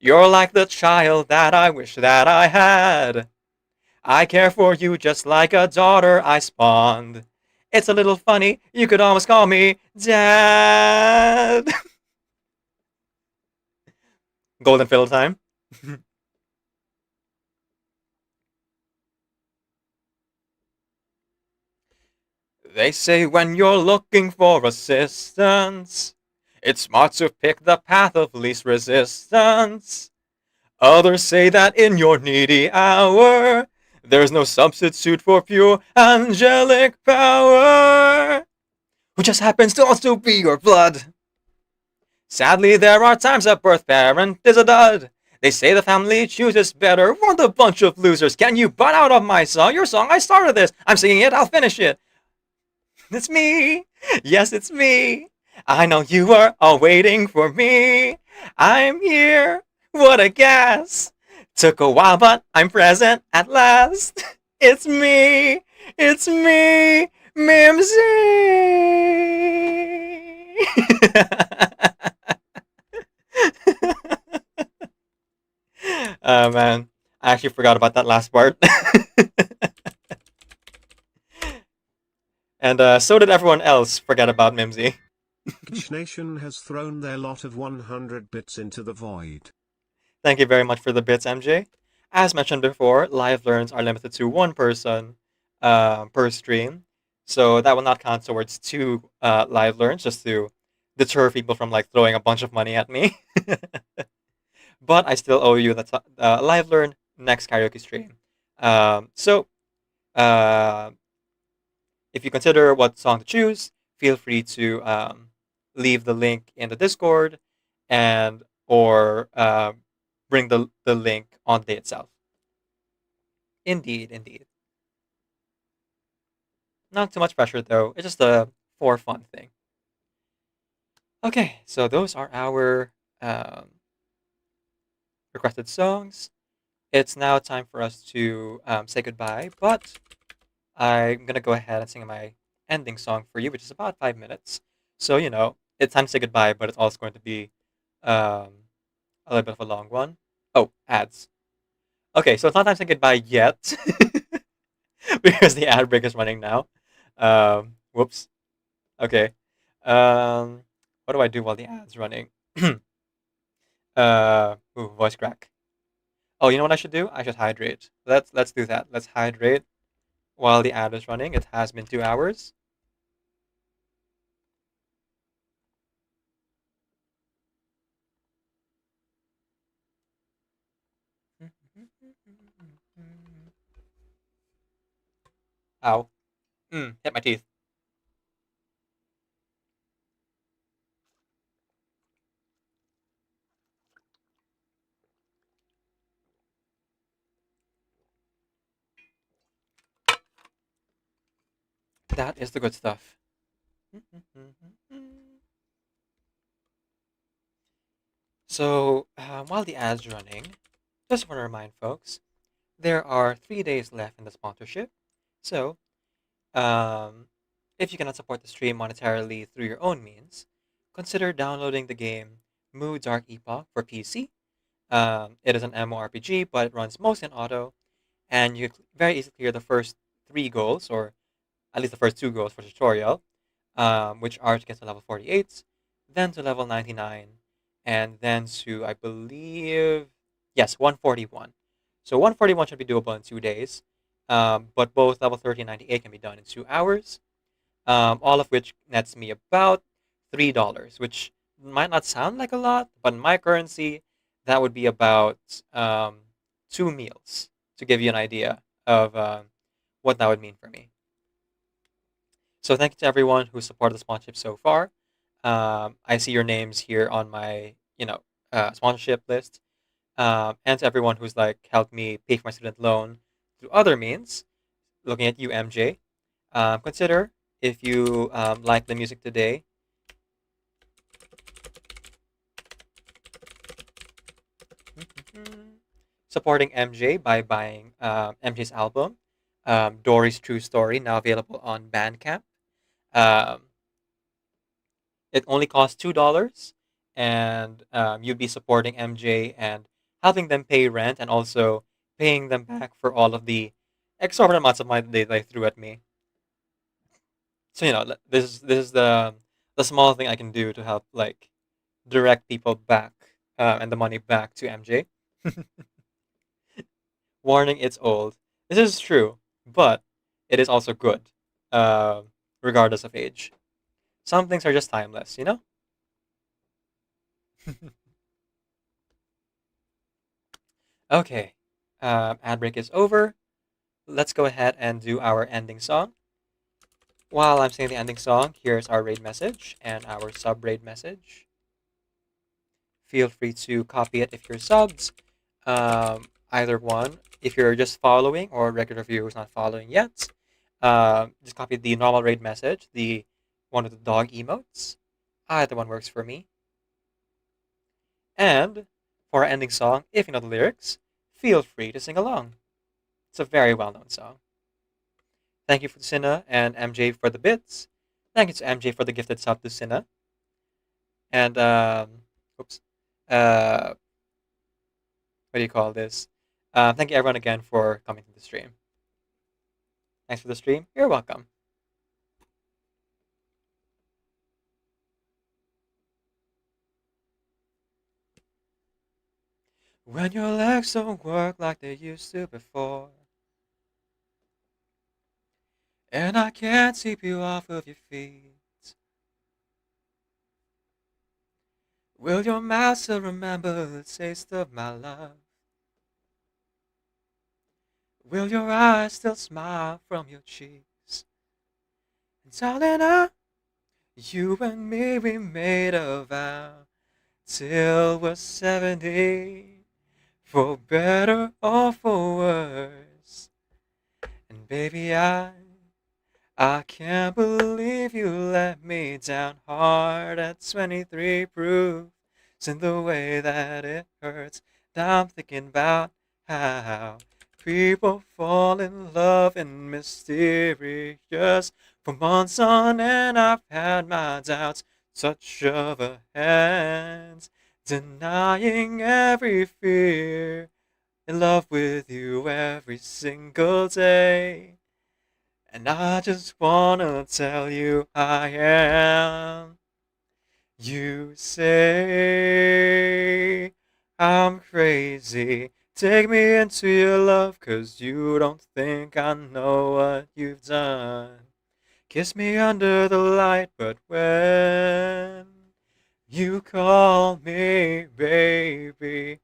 You're like the child that I wish that I had. I care for you just like a daughter I spawned. It's a little funny, you could almost call me Dad. Golden fiddle time. They say when you're looking for assistance, it's smart to pick the path of least resistance. Others say that in your needy hour, there's no substitute for pure angelic power, who just happens to also be your blood. Sadly, there are times a birth parent is a dud. They say the family chooses better. What a bunch of losers. Can you butt out of my song? Your song, I started this. I'm singing it, I'll finish it. It's me. Yes, it's me. I know you are all waiting for me. I'm here. What a gas. Took a while, but I'm present at last. It's me. It's me. Mimsy. Oh man, I actually forgot about that last part. And so did everyone else forget about Mimsy. Each nation has thrown their lot of 100 bits into the void. Thank you very much for the bits, MJ. As mentioned before, live learns are limited to one person per stream, so that will not count towards two live learns, just to deter people from like throwing a bunch of money at me. But I still owe you the live learn next karaoke stream. So if you consider what song to choose, feel free to leave the link in the Discord and or bring the link on the day itself. Indeed, indeed. Not too much pressure though. It's just a for fun thing. Okay, so those are our requested songs. It's now time for us to say goodbye, but I'm gonna go ahead and sing my ending song for you, which is about 5 minutes. So you know, it's time to say goodbye, but it's also going to be a little bit of a long one. Oh, ads. Okay, so it's not time to say goodbye yet, because the ad break is running now. Whoops. Okay. What do I do while the ad's running? Voice crack. Oh, you know what I should do? I should hydrate. Let's do that. Let's hydrate while the ad is running. It has been 2 hours. Ow. Hit my teeth. That is the good stuff. So, while the ad's running, just want to remind folks, there are 3 days left in the sponsorship. So, if you cannot support the stream monetarily through your own means, consider downloading the game Moo Dark Epoch for PC. It is an MMORPG, but it runs mostly in auto, and you very easily clear the first 3 goals, or at least the first 2 goals for the tutorial, which are to get to level 48, then to level 99, and then to, I believe, yes, 141. So 141 should be doable in 2 days, but both level 30 and 98 can be done in 2 hours, all of which nets me about $3, which might not sound like a lot, but in my currency, that would be about 2 meals, to give you an idea of what that would mean for me. So thank you to everyone who supported the sponsorship so far. I see your names here on my, sponsorship list, and to everyone who's like helped me pay for my student loan through other means. Looking at you, MJ. Consider if you like the music today. Supporting MJ by buying MJ's album, Dory's True Story, now available on Bandcamp. It only costs $2, and you'd be supporting MJ and helping them pay rent and also paying them back for all of the exorbitant amounts of money they threw at me. So this is the small thing I can do to help like direct people back and the money back to MJ. Warning, it's old. This is true, but it is also good, uh, regardless of age. Some things are just timeless, you know? Okay, ad break is over. Let's go ahead and do our ending song. While I'm saying the ending song, here's our raid message and our sub raid message. Feel free to copy it if you're subs. Either one. If you're just following or a regular viewer who's not following yet, just copy the normal raid message, the one with the dog emotes. Either one works for me. And for our ending song, if you know the lyrics, feel free to sing along. It's a very well-known song. Thank you for Cinna and MJ for the bits. Thank you to MJ for the gifted sub to Cinna. And oops. What do you call this? Thank you everyone again for coming to the stream. Thanks for the stream. You're welcome. When your legs don't work like they used to before, and I can't sweep you off of your feet, will your mouth still remember the taste of my love? Will your eyes still smile from your cheeks? And darling, you and me, we made a vow till we're 70, for better or for worse. And baby, I can't believe you let me down hard at 23 proof. In the way that it hurts, now I'm thinking about how people fall in love and mysterious for months on end. I've had my doubts, touch of a hand, denying every fear, in love with you every single day. And I just wanna tell you I am. You say I'm crazy. Take me into your love, 'cause you don't think I know what you've done. Kiss me under the light, but when you call me baby,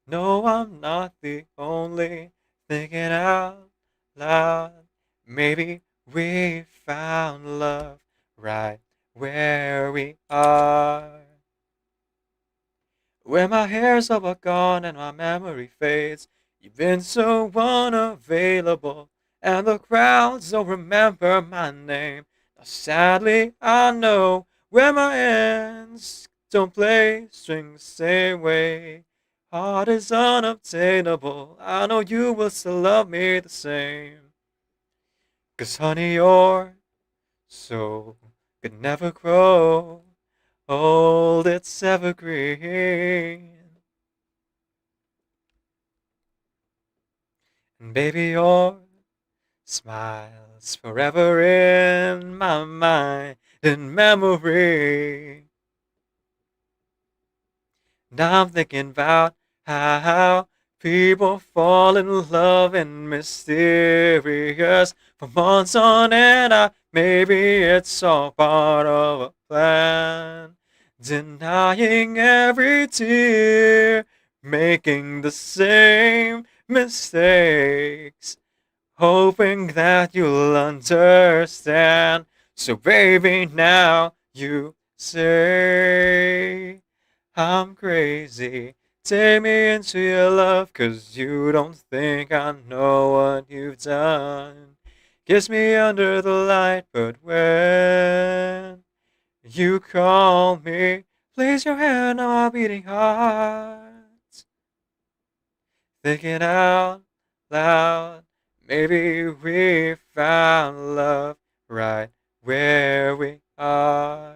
no, I'm not the only thinking out loud. Maybe we found love right where we are. When my hair's all gone and my memory fades, you've been so unavailable, and the crowds don't remember my name. Now sadly, I know where my hands don't play strings the same way. Heart is unobtainable. I know you will still love me the same. 'Cause honey, your soul could never grow old, it's evergreen. And baby, your smile's forever in my mind and memory. Now I'm thinking about how people fall in love and mysterious for months on end. Maybe it's all part of a plan, denying every tear, making the same mistakes, hoping that you'll understand. So baby, now you say I'm crazy. Take me into your love, 'cause you don't think I know what you've done. Kiss me under the light, but when you call me, place your hand on my beating heart. Thinking out loud, maybe we found love right where we are.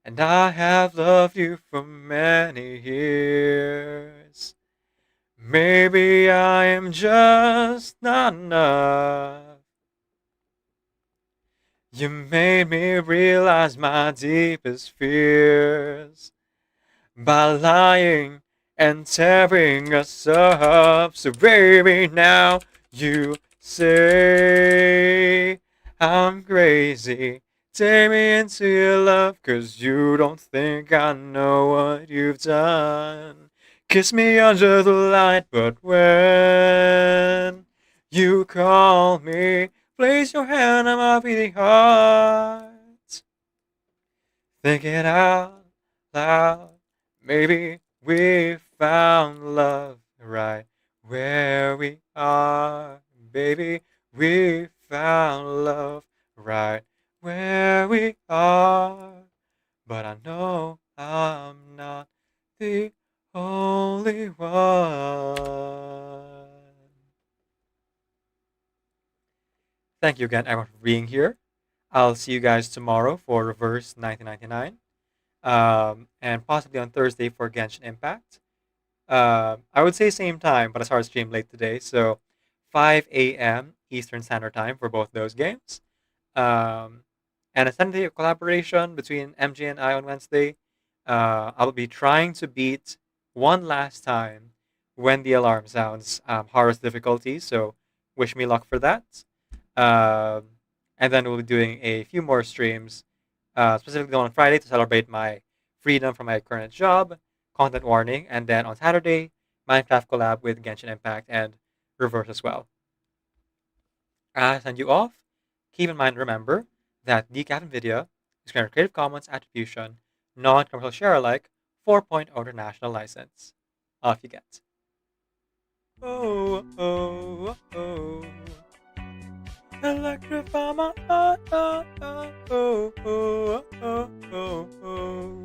and I have loved you for many years. Maybe I am just not enough. You made me realize my deepest fears by lying and tearing us up. So baby, now you say I'm crazy. Take me into your love, 'cause you don't think I know what you've done. Kiss me under the light, but when you call me, place your hand on my beating heart. Think it out loud. Maybe we found love right where we are. Baby, we found love right where we are. But I know I'm not the only one. Thank you again, everyone, for being here. I'll see you guys tomorrow for Reverse 1999. And possibly on Thursday for Genshin Impact. I would say same time, but I started stream late today, so 5 a.m. Eastern Standard Time for both those games. And a tentative collaboration between MJ and I on Wednesday. I'll be trying to beat one last time when the alarm sounds hardest difficulty, so wish me luck for that. And then we'll be doing a few more streams, specifically on Friday to celebrate my freedom from my current job, content warning, and then on Saturday, Minecraft collab with Genshin Impact and Reverse as well. As I send you off, keep in mind, remember that Decaf NVIDIA is granted Creative Commons Attribution, non-commercial share alike, 4.0 international license. Off you get. Oh, oh, oh. Electrify my heart, oh, oh, oh, oh, oh, oh, oh.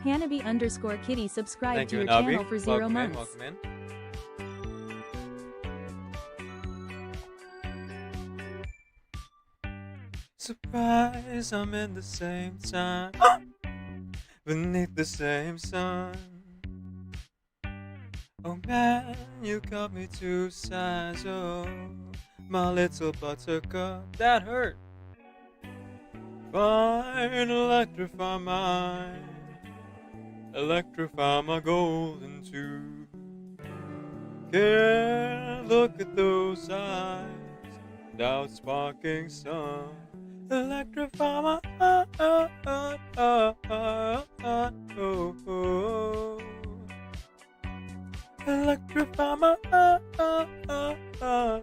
RnB_Kitty subscribe Thank to you, your Nabi. channel for 0 Welcome months. welcome in. Surprise, I'm in the same time, beneath the same sun. Oh man, you cut me two sides, oh, my little buttercup, that hurt. Fine, electrify mine, electrify my golden tube. Can't look at those eyes without sparking sun. Electrify my oh, oh, oh, oh, oh, oh, oh. Electrify my oh, oh, oh, oh,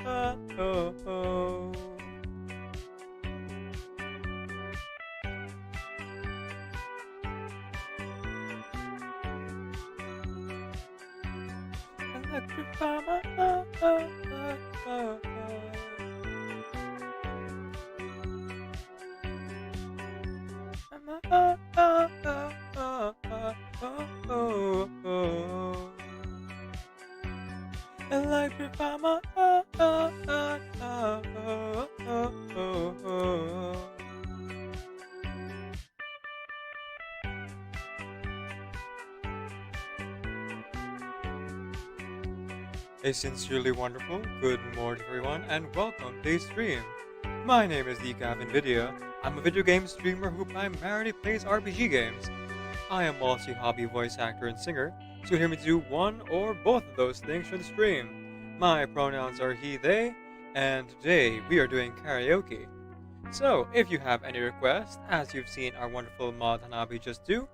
oh, oh, oh. Electrify my oh, oh, oh, oh, oh. Oh, oh, oh, oh, oh, oh, oh. Electrify my oh, oh, oh, oh, oh, oh, oh. A sincerely wonderful good morning, everyone, and welcome to the stream. My name is Decaf NVIDIA. I'm a video game streamer who primarily plays RPG games. I am also a hobby voice actor and singer, so you'll hear me do one or both of those things for the stream. My pronouns are he, they, and today we are doing karaoke. So, if you have any requests, as you've seen our wonderful mod Hanabi just do,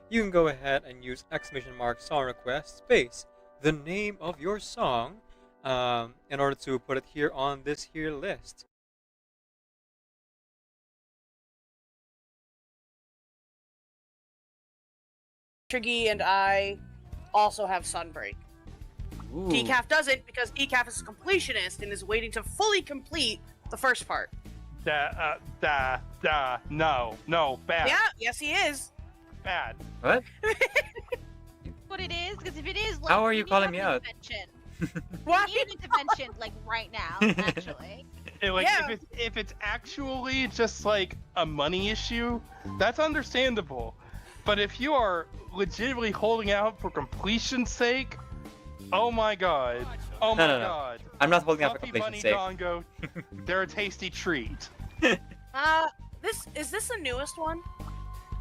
you can go ahead and use !! song request space the name of your song in order to put it here on this here list. Triggy and I also have Sunbreak. Ooh. Decaf doesn't because Decaf is a completionist and is waiting to fully complete the first part. No, bad. Yeah, yes he is. Bad. What? what it is? Because if it is, like, How are you need to calling have me an out? intervention. We need an intervention, like, right now, actually. Like, Yeah. if it's actually just like a money issue, that's understandable. But if you are legitimately holding out for completion's sake, oh my god. Oh my No. god. I'm not holding out for Puppy completion's Bunny sake. Dongo, they're a tasty treat. Is this the newest one?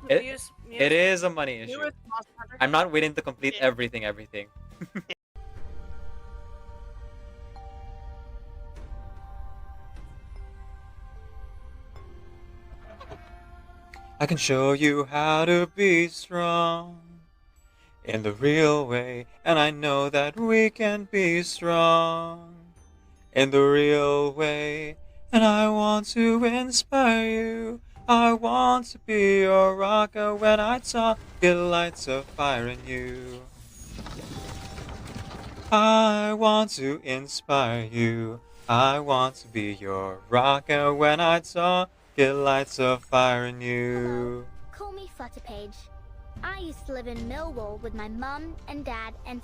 It is a money issue. Newest Monster Hunter? I'm not waiting to complete everything. I can show you how to be strong in the real way, and I know that we can be strong in the real way, and I want to inspire you. I want to be your rocker when I talk, it lights a fire in you. I want to inspire you. I want to be your rocker when I talk, it lights a fire in you. Call me Flutterpage. I used to live in Millwall with my mum and dad and